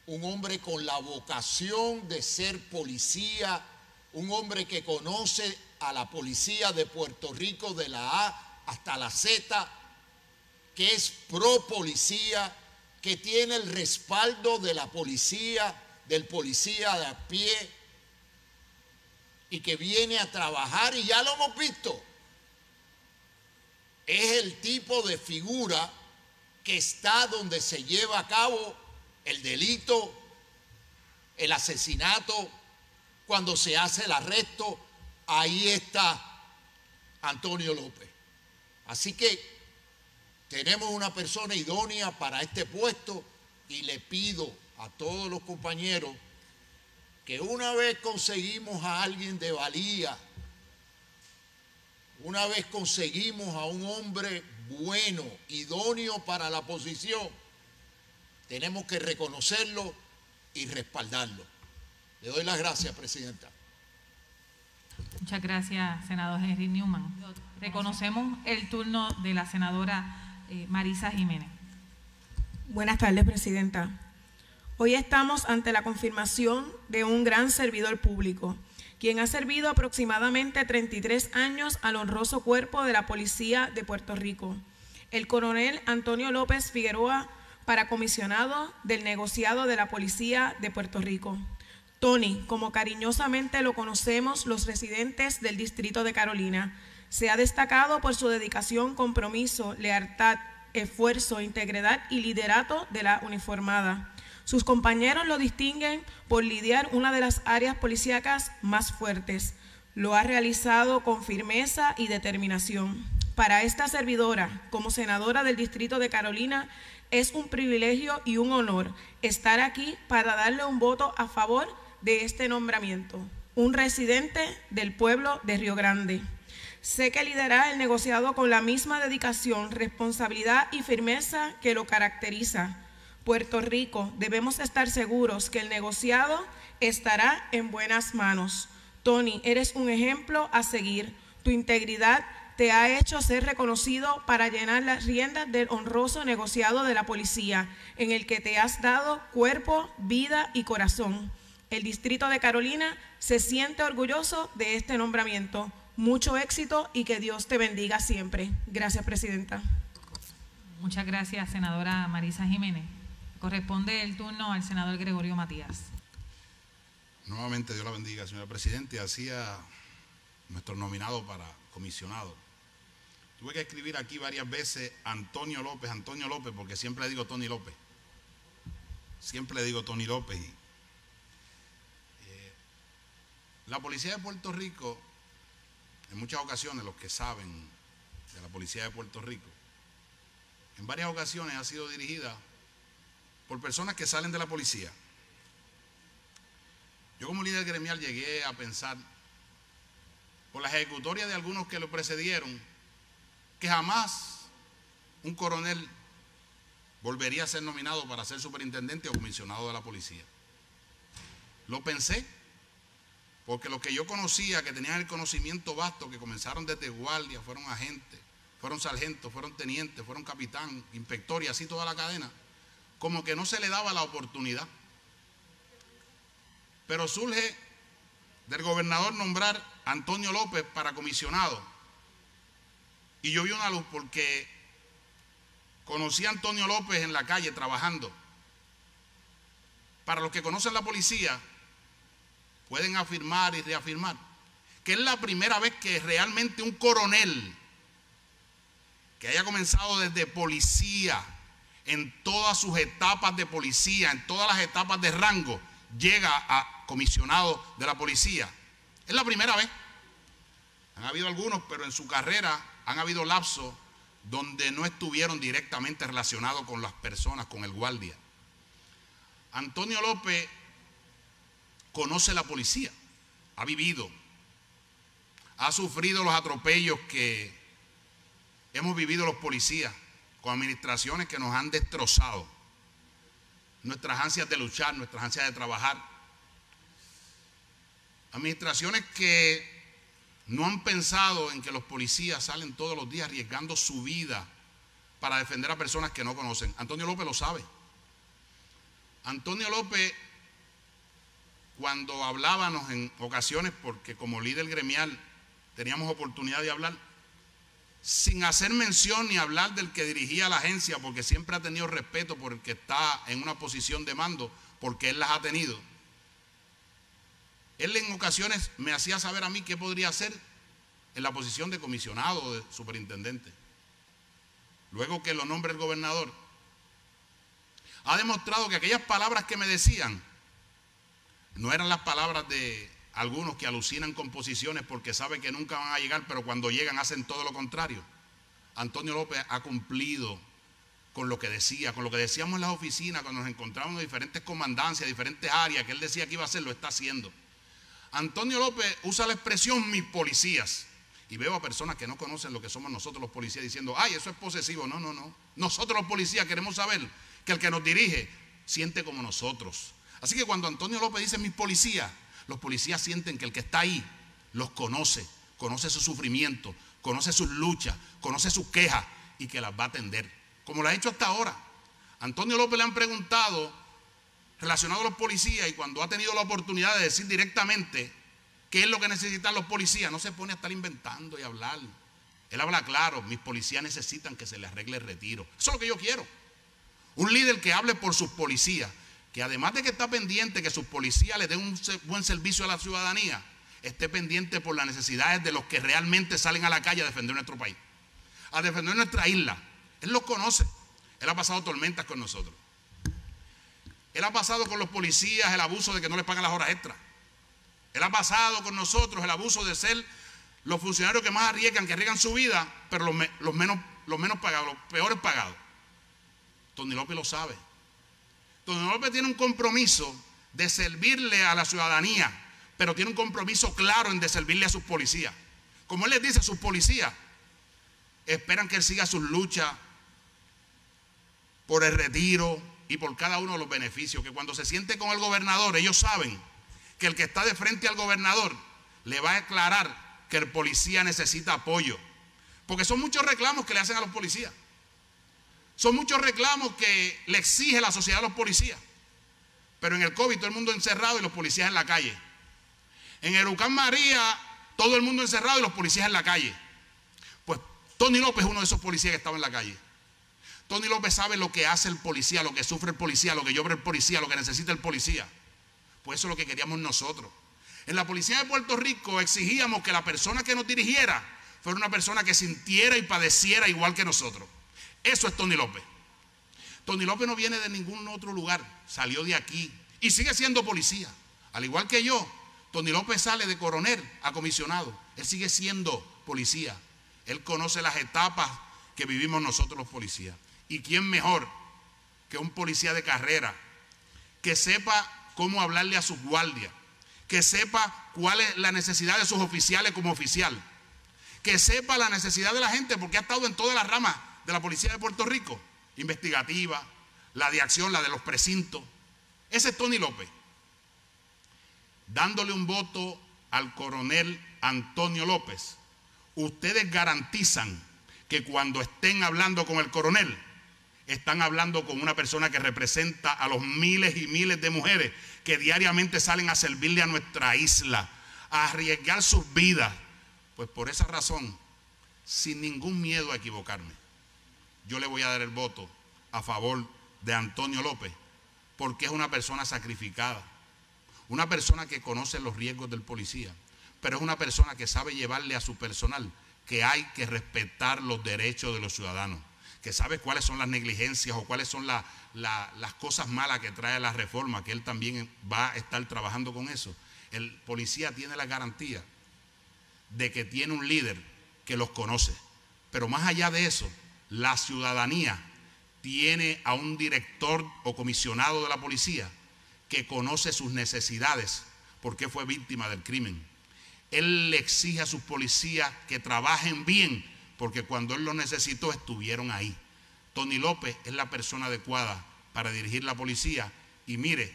un hombre con la vocación de ser policía, un hombre que conoce a la policía de Puerto Rico de la A hasta la Z, que es pro policía, que tiene el respaldo de la policía, del policía de a pie, y que viene a trabajar, y ya lo hemos visto. Es el tipo de figura que está donde se lleva a cabo el delito, el asesinato, cuando se hace el arresto, ahí está Antonio López. Así que tenemos una persona idónea para este puesto y le pido a todos los compañeros que una vez conseguimos a alguien de valía, una vez conseguimos a un hombre bueno, idóneo para la posición, tenemos que reconocerlo y respaldarlo. Le doy las gracias, Presidenta. Muchas gracias, senador Henry Newman. Reconocemos el turno de la senadora Marisa Jiménez. Buenas tardes, Presidenta. Hoy estamos ante la confirmación de un gran servidor público, quien ha servido aproximadamente 33 años al honroso cuerpo de la Policía de Puerto Rico, el coronel Antonio López Figueroa, paracomisionado del negociado de la Policía de Puerto Rico. Tony, como cariñosamente lo conocemos los residentes del Distrito de Carolina, se ha destacado por su dedicación, compromiso, lealtad, esfuerzo, integridad y liderato de la uniformada. Sus compañeros lo distinguen por lidiar una de las áreas policíacas más fuertes. Lo ha realizado con firmeza y determinación. Para esta servidora, como senadora del Distrito de Carolina, es un privilegio y un honor estar aquí para darle un voto a favor de este nombramiento. Un residente del pueblo de Río Grande. Sé que liderará el negociado con la misma dedicación, responsabilidad y firmeza que lo caracteriza. Puerto Rico, debemos estar seguros que el negociado estará en buenas manos. Tony, eres un ejemplo a seguir. Tu integridad te ha hecho ser reconocido para llenar las riendas del honroso negociado de la policía, en el que te has dado cuerpo, vida y corazón. El Distrito de Carolina se siente orgulloso de este nombramiento. Mucho éxito y que Dios te bendiga siempre. Gracias, Presidenta. Muchas gracias, senadora Marisa Jiménez. Corresponde el turno al senador Gregorio Matías. Nuevamente, Dios la bendiga, señora Presidenta, y así a nuestro nominado para comisionado. Tuve que escribir aquí varias veces Antonio López, porque siempre le digo Tony López. Siempre le digo Tony López. La policía de Puerto Rico, en muchas ocasiones, los que saben de la policía de Puerto Rico, en varias ocasiones ha sido dirigida por personas que salen de la policía. Yo como líder gremial llegué a pensar, por las ejecutorias de algunos que lo precedieron, que jamás un coronel volvería a ser nominado para ser superintendente o comisionado de la policía. Lo pensé, porque los que yo conocía, que tenían el conocimiento vasto, que comenzaron desde guardia, fueron agentes, fueron sargentos, fueron tenientes, fueron capitán, inspector y así toda la cadena, como que no se le daba la oportunidad. Pero surge del gobernador nombrar a Antonio López para comisionado. Y yo vi una luz porque conocí a Antonio López en la calle trabajando. Para los que conocen la policía, pueden afirmar y reafirmar que es la primera vez que realmente un coronel que haya comenzado desde policía, en todas sus etapas de policía, en todas las etapas de rango, llega a comisionado de la policía. Es la primera vez. Han habido algunos, pero en su carrera han habido lapsos donde no estuvieron directamente relacionados con las personas, con el guardia. Antonio López conoce la policía, ha vivido, ha sufrido los atropellos que hemos vivido los policías, con administraciones que nos han destrozado nuestras ansias de luchar, nuestras ansias de trabajar. Administraciones que no han pensado en que los policías salen todos los días arriesgando su vida para defender a personas que no conocen. Antonio López lo sabe. Antonio López, cuando hablábamos en ocasiones, porque como líder gremial teníamos oportunidad de hablar, sin hacer mención ni hablar del que dirigía la agencia, porque siempre ha tenido respeto por el que está en una posición de mando, porque él las ha tenido. Él en ocasiones me hacía saber a mí qué podría hacer en la posición de comisionado o de superintendente. Luego que lo nombre el gobernador, ha demostrado que aquellas palabras que me decían no eran las palabras de algunos que alucinan con posiciones porque saben que nunca van a llegar, pero cuando llegan hacen todo lo contrario. Antonio López ha cumplido con lo que decía, con lo que decíamos en las oficinas cuando nos encontrábamos en diferentes comandancias, diferentes áreas que él decía que iba a hacer, lo está haciendo. Antonio López usa la expresión mis policías, y veo a personas que no conocen lo que somos nosotros los policías diciendo, ay, eso es posesivo. No, no, no. Nosotros los policías queremos saber que el que nos dirige siente como nosotros. Así que cuando Antonio López dice mis policías, los policías sienten que el que está ahí los conoce, conoce su sufrimiento, conoce sus luchas, conoce sus quejas y que las va a atender, como lo ha hecho hasta ahora. A Antonio López le han preguntado relacionado a los policías y cuando ha tenido la oportunidad de decir directamente qué es lo que necesitan los policías, no se pone a estar inventando y hablar. Él habla claro, mis policías necesitan que se les arregle el retiro. Eso es lo que yo quiero. Un líder que hable por sus policías, que además de que está pendiente que sus policías le den un buen servicio a la ciudadanía, esté pendiente por las necesidades de los que realmente salen a la calle a defender nuestro país, a defender nuestra isla. Él los conoce. Él ha pasado tormentas con nosotros. Él ha pasado con los policías el abuso de que no les pagan las horas extras. Él ha pasado con nosotros el abuso de ser los funcionarios que más arriesgan, que arriesgan su vida, pero los menos pagados, los peores pagados. Tony López lo sabe. Tony López tiene un compromiso de servirle a la ciudadanía, pero tiene un compromiso claro en de servirle a sus policías. Como él les dice a sus policías, esperan que él siga sus luchas por el retiro y por cada uno de los beneficios, que cuando se siente con el gobernador, ellos saben que el que está de frente al gobernador le va a aclarar que el policía necesita apoyo, porque son muchos reclamos que le hacen a los policías. Son muchos reclamos que le exige la sociedad a los policías. Pero en el COVID todo el mundo encerrado y los policías en la calle. En el Huracán María todo el mundo encerrado y los policías en la calle. Pues Tony López es uno de esos policías que estaba en la calle. Tony López sabe lo que hace el policía, lo que sufre el policía, lo que llora el policía, lo que necesita el policía. Pues eso es lo que queríamos nosotros. En la policía de Puerto Rico exigíamos que la persona que nos dirigiera fuera una persona que sintiera y padeciera igual que nosotros. Eso es Tony López. Tony López no viene de ningún otro lugar, salió de aquí y sigue siendo policía. Al igual que yo, Tony López sale de coronel a comisionado. Él sigue siendo policía. Él conoce las etapas que vivimos nosotros los policías. ¿Y quién mejor que un policía de carrera que sepa cómo hablarle a sus guardias, que sepa cuál es la necesidad de sus oficiales como oficial, que sepa la necesidad de la gente, porque ha estado en todas las ramas de la policía de Puerto Rico, investigativa, la de acción, la de los precintos? Ese es Tony López. Dándole un voto al coronel Antonio López, ustedes garantizan que cuando estén hablando con el coronel, están hablando con una persona que representa a los miles y miles de mujeres que diariamente salen a servirle a nuestra isla, a arriesgar sus vidas. Pues por esa razón, sin ningún miedo a equivocarme, yo le voy a dar el voto a favor de Antonio López, porque es una persona sacrificada, una persona que conoce los riesgos del policía, pero es una persona que sabe llevarle a su personal que hay que respetar los derechos de los ciudadanos, que sabe cuáles son las negligencias o cuáles son las cosas malas que trae la reforma, que él también va a estar trabajando con eso. El policía tiene la garantía de que tiene un líder que los conoce, pero más allá de eso, la ciudadanía tiene a un director o comisionado de la policía que conoce sus necesidades porque fue víctima del crimen. Él le exige a sus policías que trabajen bien, porque cuando él lo necesitó estuvieron ahí. Tony López es la persona adecuada para dirigir la policía, y mire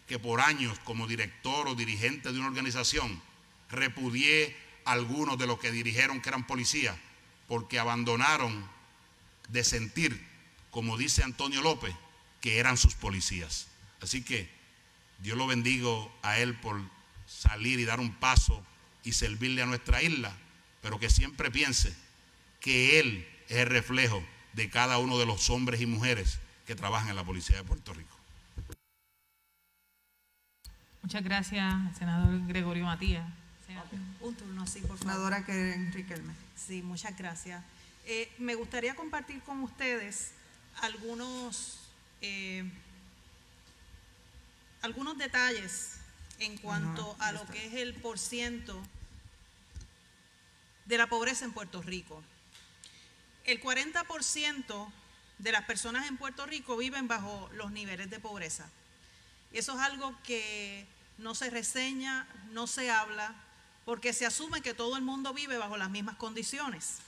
que por años como director o dirigente de una organización repudié a algunos de los que dirigieron que eran policías porque abandonaron de sentir, como dice Antonio López, que eran sus policías. Así que Dios lo bendigo a él por salir y dar un paso y servirle a nuestra isla, pero que siempre piense que él es el reflejo de cada uno de los hombres y mujeres que trabajan en la policía de Puerto Rico. Muchas gracias, senador Gregorio Matías. Un turno, sí, por favor. Senadora Keren Riquelme. Sí, muchas gracias. Me gustaría compartir con ustedes algunos detalles en cuanto a lo que es el porciento de la pobreza en Puerto Rico. El 40% de las personas en Puerto Rico viven bajo los niveles de pobreza. Y eso es algo que no se reseña, no se habla, porque se asume que todo el mundo vive bajo las mismas condiciones.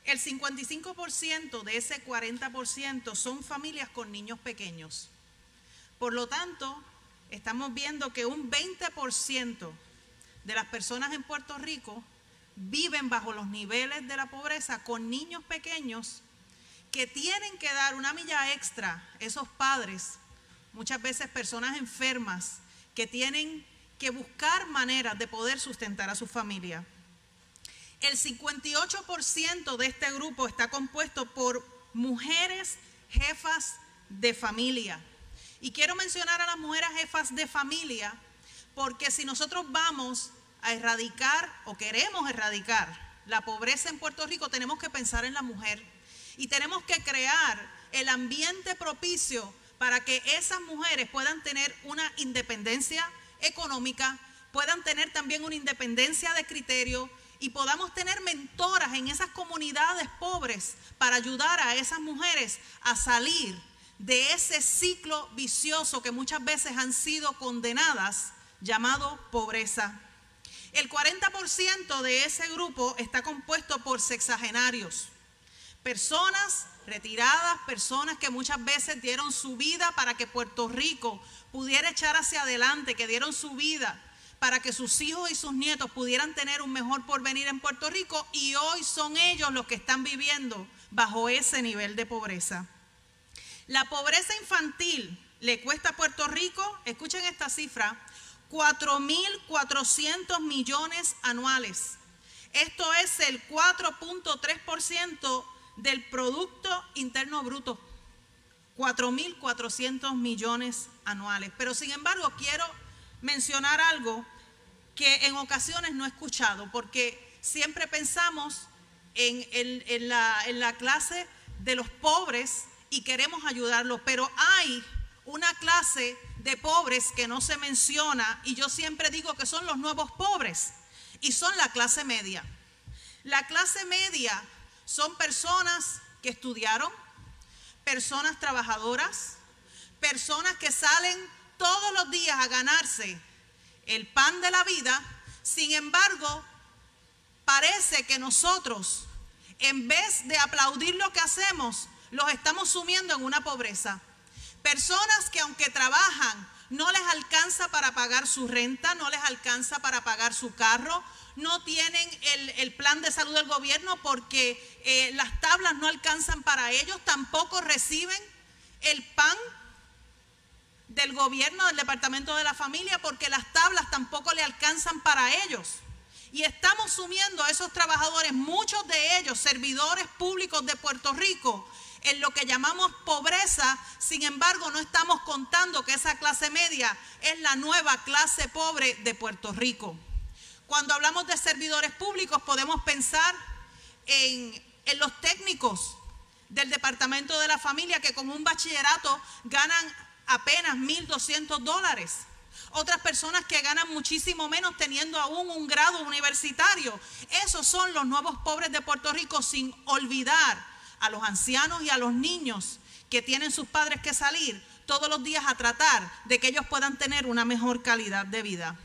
El 55% de ese 40% son familias con niños pequeños. Por lo tanto, estamos viendo que un 20% de las personas en Puerto Rico viven bajo los niveles de la pobreza con niños pequeños que tienen que dar una milla extra, esos padres, muchas veces personas enfermas, que tienen que buscar maneras de poder sustentar a su familia. El 58% de este grupo está compuesto por mujeres jefas de familia. Y quiero mencionar a las mujeres jefas de familia porque si nosotros vamos a erradicar o queremos erradicar la pobreza en Puerto Rico, tenemos que pensar en la mujer y tenemos que crear el ambiente propicio para que esas mujeres puedan tener una independencia económica, puedan tener también una independencia de criterio y podamos tener mentoras en esas comunidades pobres para ayudar a esas mujeres a salir de ese ciclo vicioso que muchas veces han sido condenadas, llamado pobreza. El 40% de ese grupo está compuesto por sexagenarios, personas retiradas, personas que muchas veces dieron su vida para que Puerto Rico pudiera echar hacia adelante, que dieron su vida para que sus hijos y sus nietos pudieran tener un mejor porvenir en Puerto Rico, y hoy son ellos los que están viviendo bajo ese nivel de pobreza. La pobreza infantil le cuesta a Puerto Rico, escuchen esta cifra, 4.400 millones anuales. Esto es el 4.3% del Producto Interno Bruto, 4.400 millones anuales. Pero sin embargo quiero mencionar algo que en ocasiones no he escuchado, porque siempre pensamos en la clase de los pobres y queremos ayudarlos, pero hay una clase de pobres que no se menciona y yo siempre digo que son los nuevos pobres y son la clase media. La clase media son personas que estudiaron, personas trabajadoras, personas que salen todos los días a ganarse el pan de la vida. Sin embargo, parece que nosotros, en vez de aplaudir lo que hacemos, los estamos sumiendo en una pobreza. Personas que aunque trabajan, no les alcanza para pagar su renta, no les alcanza para pagar su carro, no tienen el plan de salud del gobierno porque las tablas no alcanzan para ellos, tampoco reciben el pan del gobierno, del Departamento de la Familia, porque las tablas tampoco le alcanzan para ellos. Y estamos sumiendo a esos trabajadores, muchos de ellos servidores públicos de Puerto Rico, en lo que llamamos pobreza. Sin embargo, no estamos contando que esa clase media es la nueva clase pobre de Puerto Rico. Cuando hablamos de servidores públicos, podemos pensar en los técnicos del Departamento de la Familia que con un bachillerato ganan apenas $1,200. Otras personas que ganan muchísimo menos teniendo aún un grado universitario. Esos son los nuevos pobres de Puerto Rico, sin olvidar a los ancianos y a los niños que tienen sus padres que salir todos los días a tratar de que ellos puedan tener una mejor calidad de vida.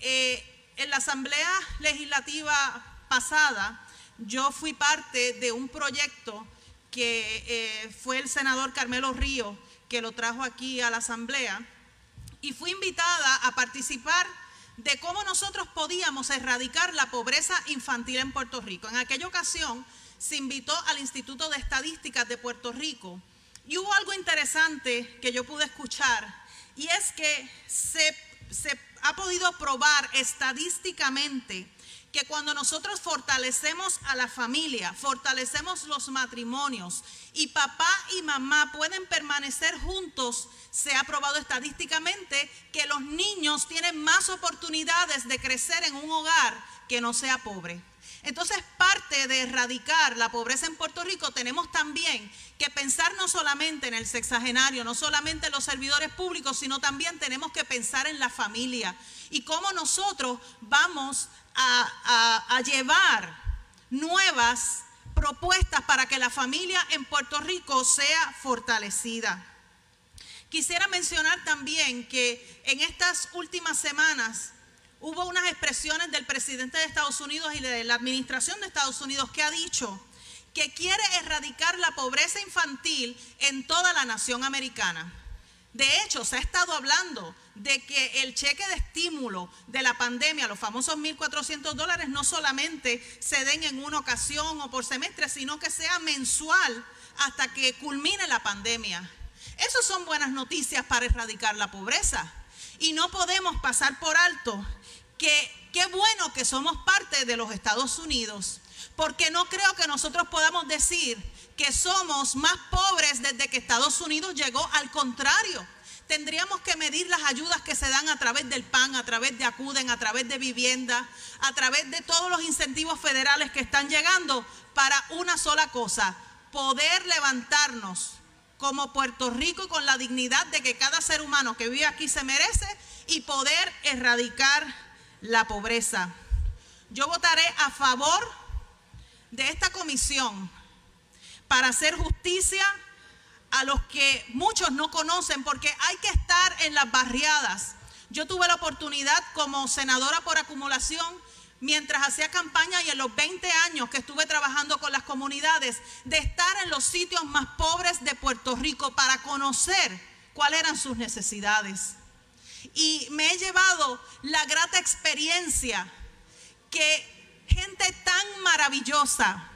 En la Asamblea Legislativa pasada, yo fui parte de un proyecto que fue el senador Carmelo Ríos que lo trajo aquí a la Asamblea, y fui invitada a participar de cómo nosotros podíamos erradicar la pobreza infantil en Puerto Rico. En aquella ocasión se invitó al Instituto de Estadísticas de Puerto Rico y hubo algo interesante que yo pude escuchar, y es que se ha podido probar estadísticamente que cuando nosotros fortalecemos a la familia, fortalecemos los matrimonios y papá y mamá pueden permanecer juntos, se ha probado estadísticamente que los niños tienen más oportunidades de crecer en un hogar que no sea pobre. Entonces, parte de erradicar la pobreza en Puerto Rico, tenemos también que pensar no solamente en el sexagenario, no solamente en los servidores públicos, sino también tenemos que pensar en la familia y cómo nosotros vamos a llevar nuevas propuestas para que la familia en Puerto Rico sea fortalecida. Quisiera mencionar también que en estas últimas semanas hubo unas expresiones del presidente de Estados Unidos y de la administración de Estados Unidos que ha dicho que quiere erradicar la pobreza infantil en toda la nación americana. De hecho, se ha estado hablando de que el cheque de estímulo de la pandemia, los famosos $1,400, no solamente se den en una ocasión o por semestre, sino que sea mensual hasta que culmine la pandemia. Esas son buenas noticias para erradicar la pobreza. Y no podemos pasar por alto que qué bueno que somos parte de los Estados Unidos, porque no creo que nosotros podamos decir que somos más pobres desde que Estados Unidos llegó. Al contrario, tendríamos que medir las ayudas que se dan a través del PAN, a través de ACUDEN, a través de vivienda, a través de todos los incentivos federales que están llegando para una sola cosa: poder levantarnos como Puerto Rico con la dignidad de que cada ser humano que vive aquí se merece y poder erradicar la pobreza. Yo votaré a favor de esta comisión para hacer justicia a los que muchos no conocen, porque hay que estar en las barriadas. Yo tuve la oportunidad como senadora por acumulación, mientras hacía campaña y en los 20 años que estuve trabajando con las comunidades, de estar en los sitios más pobres de Puerto Rico para conocer cuáles eran sus necesidades. Y me he llevado la grata experiencia que gente tan maravillosa,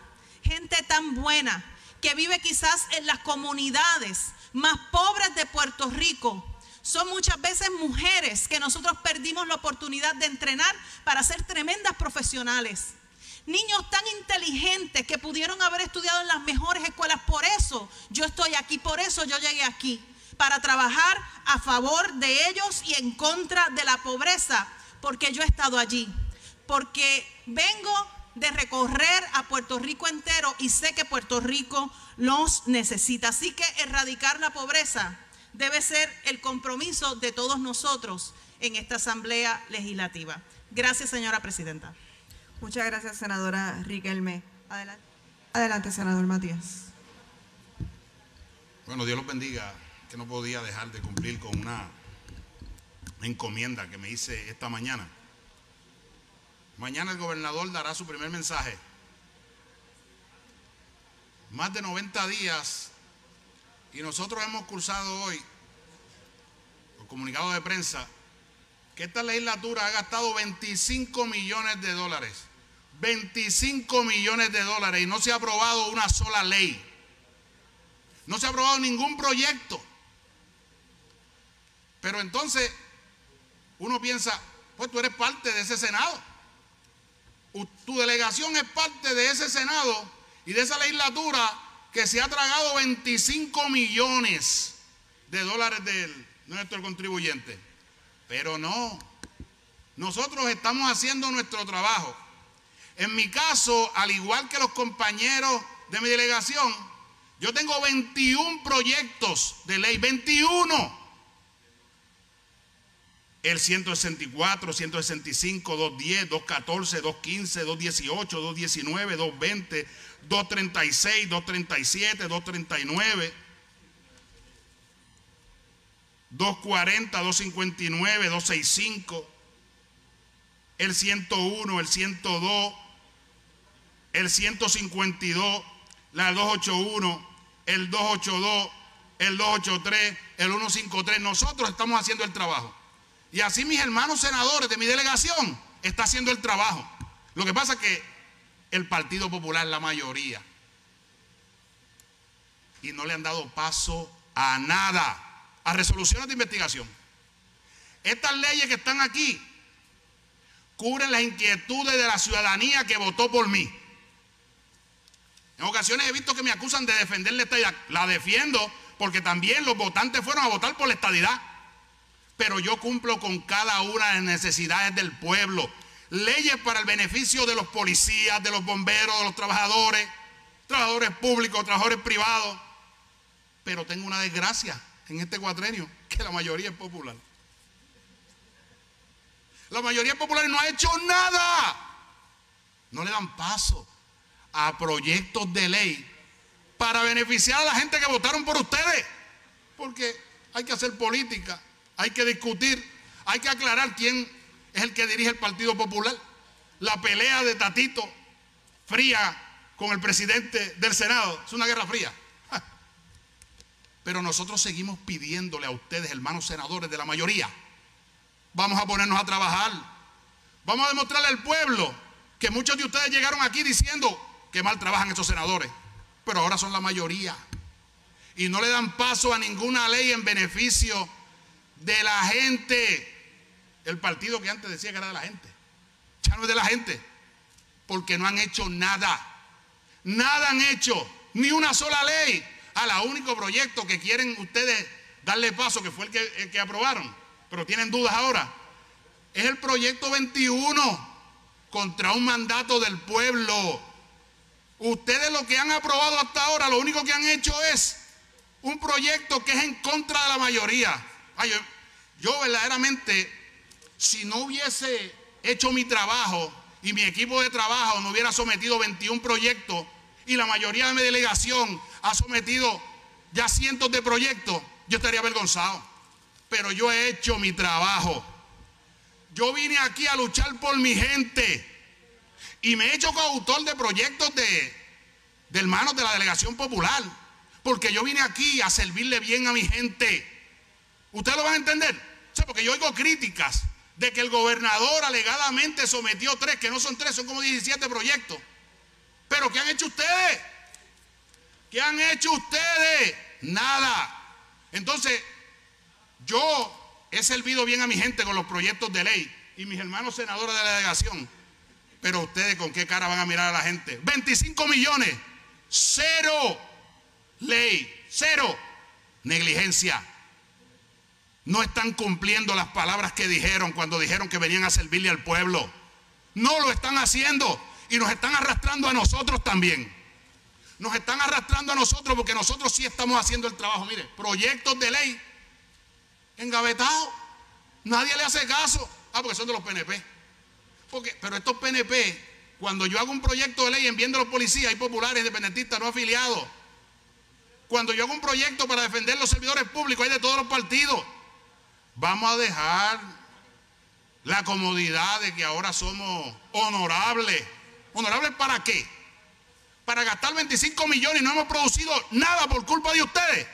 gente tan buena, que vive quizás en las comunidades más pobres de Puerto Rico, son muchas veces mujeres que nosotros perdimos la oportunidad de entrenar para ser tremendas profesionales. Niños tan inteligentes que pudieron haber estudiado en las mejores escuelas. Por eso yo estoy aquí, por eso yo llegué aquí, para trabajar a favor de ellos y en contra de la pobreza, porque yo he estado allí, porque vengo de recorrer a Puerto Rico entero y sé que Puerto Rico los necesita. Así que erradicar la pobreza debe ser el compromiso de todos nosotros en esta Asamblea Legislativa. Gracias, señora presidenta. Muchas gracias, senadora Riquelme. Adelante, adelante, senador Matías. Bueno, Dios los bendiga, que no podía dejar de cumplir con una encomienda que me hice esta mañana. Mañana el gobernador dará su primer mensaje. Más de 90 días y nosotros hemos cursado hoy, por comunicado de prensa, que esta legislatura ha gastado 25 millones de dólares. 25 millones de dólares y no se ha aprobado una sola ley. No se ha aprobado ningún proyecto. Pero entonces uno piensa, pues tú eres parte de ese Senado. Tu delegación es parte de ese Senado y de esa legislatura que se ha tragado 25 millones de dólares de nuestro contribuyente. Pero no, nosotros estamos haciendo nuestro trabajo. En mi caso, al igual que los compañeros de mi delegación, yo tengo 21 proyectos de ley, 21. El 164, 165, 210, 214, 215, 218, 219, 220, 236, 237, 239, 240, 259, 265, el 101, el 102, el 152, la 281, el 282, el 283, el 153. Nosotros estamos haciendo el trabajo. Y así mis hermanos senadores de mi delegación están haciendo el trabajo. Lo que pasa es que el Partido Popular, la mayoría, y no le han dado paso a nada, a resoluciones de investigación. Estas leyes que están aquí cubren las inquietudes de la ciudadanía que votó por mí. En ocasiones he visto que me acusan de defender la estadidad. La defiendo porque también los votantes fueron a votar por la estadidad. Pero yo cumplo con cada una de las necesidades del pueblo. Leyes para el beneficio de los policías, de los bomberos, de los trabajadores, trabajadores públicos, trabajadores privados. Pero tengo una desgracia en este cuatrenio, que la mayoría es popular. La mayoría popular no ha hecho nada. No le dan paso a proyectos de ley para beneficiar a la gente que votaron por ustedes. Porque hay que hacer política, hay que discutir, hay que aclarar quién es el que dirige el Partido Popular. La pelea de Tatito fría con el presidente del Senado es una guerra fría. Pero nosotros seguimos pidiéndole a ustedes, hermanos senadores de la mayoría, vamos a ponernos a trabajar. Vamos a demostrarle al pueblo que muchos de ustedes llegaron aquí diciendo que mal trabajan estos senadores, pero ahora son la mayoría y no le dan paso a ninguna ley en beneficio de la gente. El partido que antes decía que era de la gente, ya no es de la gente, porque no han hecho nada. Nada han hecho, ni una sola ley. El único proyecto que quieren ustedes darle paso, que fue el que aprobaron, pero tienen dudas ahora, es el proyecto 21 contra un mandato del pueblo. Ustedes lo que han aprobado hasta ahora, lo único que han hecho es un proyecto que es en contra de la mayoría. Yo verdaderamente, si no hubiese hecho mi trabajo y mi equipo de trabajo no hubiera sometido 21 proyectos y la mayoría de mi delegación ha sometido ya cientos de proyectos, yo estaría avergonzado. Pero yo he hecho mi trabajo. Yo vine aquí a luchar por mi gente y me he hecho coautor de proyectos de hermanos de la delegación popular, porque yo vine aquí a servirle bien a mi gente. ¿Ustedes lo van a entender? O sea, porque yo oigo críticas de que el gobernador alegadamente sometió 3, que no son 3, son como 17 proyectos. ¿Pero qué han hecho ustedes? ¿Qué han hecho ustedes? Nada. Entonces, yo he servido bien a mi gente con los proyectos de ley y mis hermanos senadores de la delegación. Pero ustedes, ¿con qué cara van a mirar a la gente? 25 millones, cero ley, cero negligencia. No están cumpliendo las palabras que dijeron cuando dijeron que venían a servirle al pueblo. No lo están haciendo y nos están arrastrando a nosotros también. Nos están arrastrando a nosotros porque nosotros sí estamos haciendo el trabajo. Mire, proyectos de ley engavetados. Nadie le hace caso. Porque son de los PNP. Pero estos PNP, cuando yo hago un proyecto de ley enviando a los policías, hay populares, independentistas, no afiliados. Cuando yo hago un proyecto para defender los servidores públicos, hay de todos los partidos. Vamos a dejar la comodidad de que ahora somos honorables. ¿Honorables para qué? Para gastar 25 millones y no hemos producido nada por culpa de ustedes.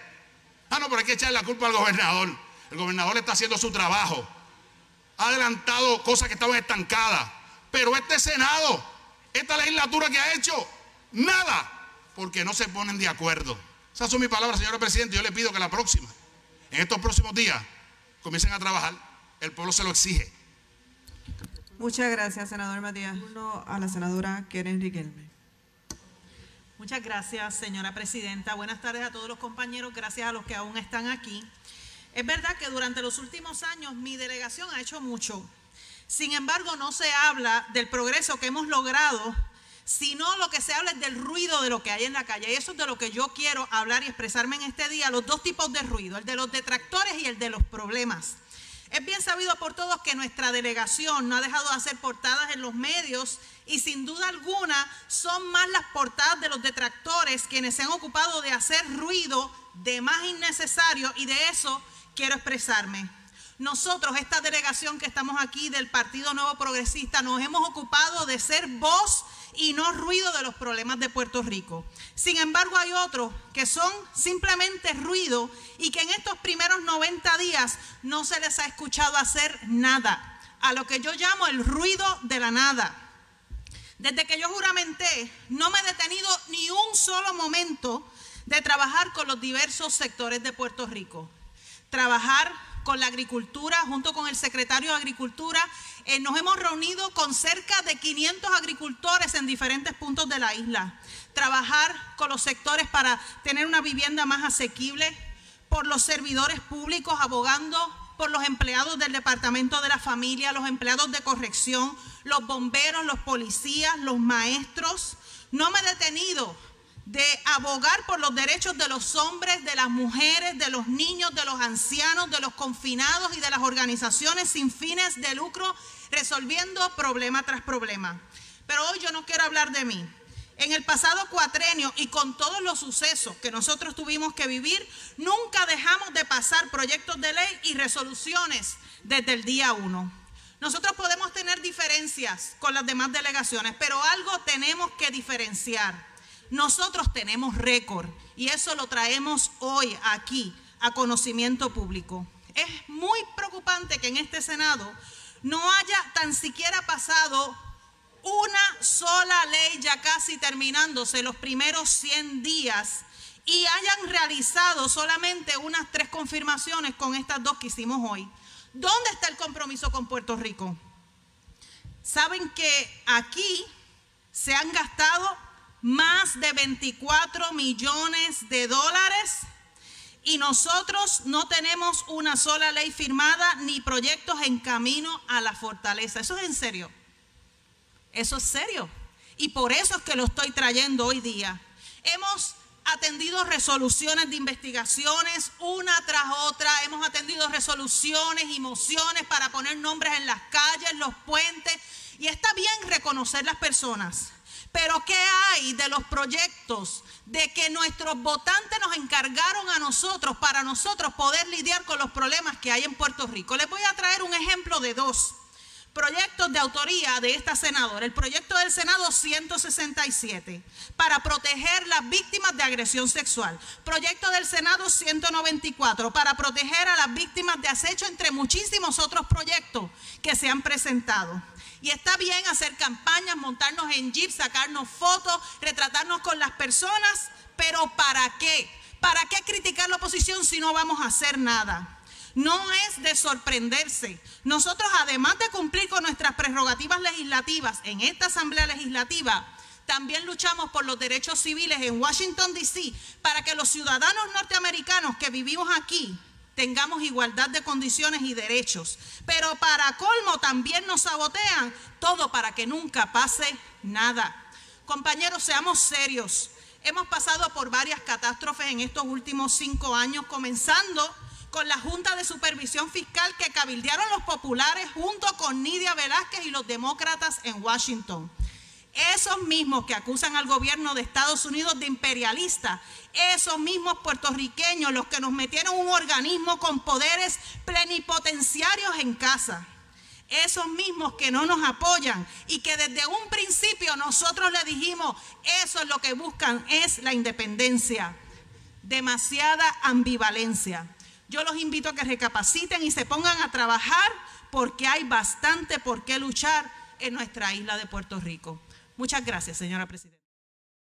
No, pero hay que echarle la culpa al gobernador. El gobernador está haciendo su trabajo. Ha adelantado cosas que estaban estancadas. Pero este Senado, esta legislatura que ha hecho, nada, porque no se ponen de acuerdo. Esas son mis palabras, señora Presidenta. Yo le pido que la próxima, en estos próximos días, comiencen a trabajar. El pueblo se lo exige. Muchas gracias, senador Matías. Turno a la senadora Keren Riquelme. Muchas gracias, señora Presidenta. Buenas tardes a todos los compañeros, gracias a los que aún están aquí. Es verdad que durante los últimos años mi delegación ha hecho mucho. Sin embargo, no se habla del progreso que hemos logrado, sino lo que se habla es del ruido de lo que hay en la calle. Y eso es de lo que yo quiero hablar y expresarme en este día, los dos tipos de ruido, el de los detractores y el de los problemas. Es bien sabido por todos que nuestra delegación no ha dejado de hacer portadas en los medios y sin duda alguna son más las portadas de los detractores quienes se han ocupado de hacer ruido de más innecesario, y de eso quiero expresarme. Nosotros, esta delegación que estamos aquí del Partido Nuevo Progresista, nos hemos ocupado de ser voz y no ruido de los problemas de Puerto Rico. Sin embargo, hay otros que son simplemente ruido y que en estos primeros 90 días no se les ha escuchado hacer nada, a lo que yo llamo el ruido de la nada. Desde que yo juramenté, no me he detenido ni un solo momento de trabajar con los diversos sectores de Puerto Rico. Trabajar con la agricultura, junto con el secretario de Agricultura, nos hemos reunido con cerca de 500 agricultores en diferentes puntos de la isla. Trabajar con los sectores para tener una vivienda más asequible, por los servidores públicos, abogando por los empleados del Departamento de la Familia, los empleados de corrección, los bomberos, los policías, los maestros. No me he detenido de abogar por los derechos de los hombres, de las mujeres, de los niños, de los ancianos, de los confinados y de las organizaciones sin fines de lucro, resolviendo problema tras problema. Pero hoy yo no quiero hablar de mí. En el pasado cuatrenio y con todos los sucesos que nosotros tuvimos que vivir, nunca dejamos de pasar proyectos de ley y resoluciones desde el día 1. Nosotros podemos tener diferencias con las demás delegaciones, pero algo tenemos que diferenciar. Nosotros tenemos récord y eso lo traemos hoy aquí a conocimiento público. Es muy preocupante que en este Senado no haya tan siquiera pasado una sola ley, ya casi terminándose los primeros 100 días, y hayan realizado solamente unas 3 confirmaciones con estas 2 que hicimos hoy. ¿Dónde está el compromiso con Puerto Rico? Saben que aquí se han gastado más de 24 millones de dólares y nosotros no tenemos una sola ley firmada ni proyectos en camino a la fortaleza. Eso es en serio. Eso es serio. Y por eso es que lo estoy trayendo hoy día. Hemos atendido resoluciones de investigaciones una tras otra. Hemos atendido resoluciones y mociones para poner nombres en las calles, los puentes. Y está bien reconocer las personas. Pero ¿qué hay de los proyectos de que nuestros votantes nos encargaron a nosotros para nosotros poder lidiar con los problemas que hay en Puerto Rico? Les voy a traer un ejemplo de 2 proyectos de autoría de esta senadora. El proyecto del Senado 167 para proteger las víctimas de agresión sexual. Proyecto del Senado 194 para proteger a las víctimas de acecho, entre muchísimos otros proyectos que se han presentado. Y está bien hacer campañas, montarnos en jeep, sacarnos fotos, retratarnos con las personas, pero ¿para qué? ¿Para qué criticar la oposición si no vamos a hacer nada? No es de sorprenderse. Nosotros, además de cumplir con nuestras prerrogativas legislativas en esta Asamblea Legislativa, también luchamos por los derechos civiles en Washington, D.C., para que los ciudadanos norteamericanos que vivimos aquí tengamos igualdad de condiciones y derechos. Pero para colmo también nos sabotean todo para que nunca pase nada. Compañeros, seamos serios. Hemos pasado por varias catástrofes en estos últimos 5 años, comenzando con la Junta de Supervisión Fiscal que cabildearon los populares junto con Nidia Velázquez y los demócratas en Washington. Esos mismos que acusan al gobierno de Estados Unidos de imperialista, esos mismos puertorriqueños los que nos metieron un organismo con poderes plenipotenciarios en casa, esos mismos que no nos apoyan y que desde un principio nosotros le dijimos, eso es lo que buscan, es la independencia. Demasiada ambivalencia. Yo los invito a que recapaciten y se pongan a trabajar porque hay bastante por qué luchar en nuestra isla de Puerto Rico. Muchas gracias, señora presidenta.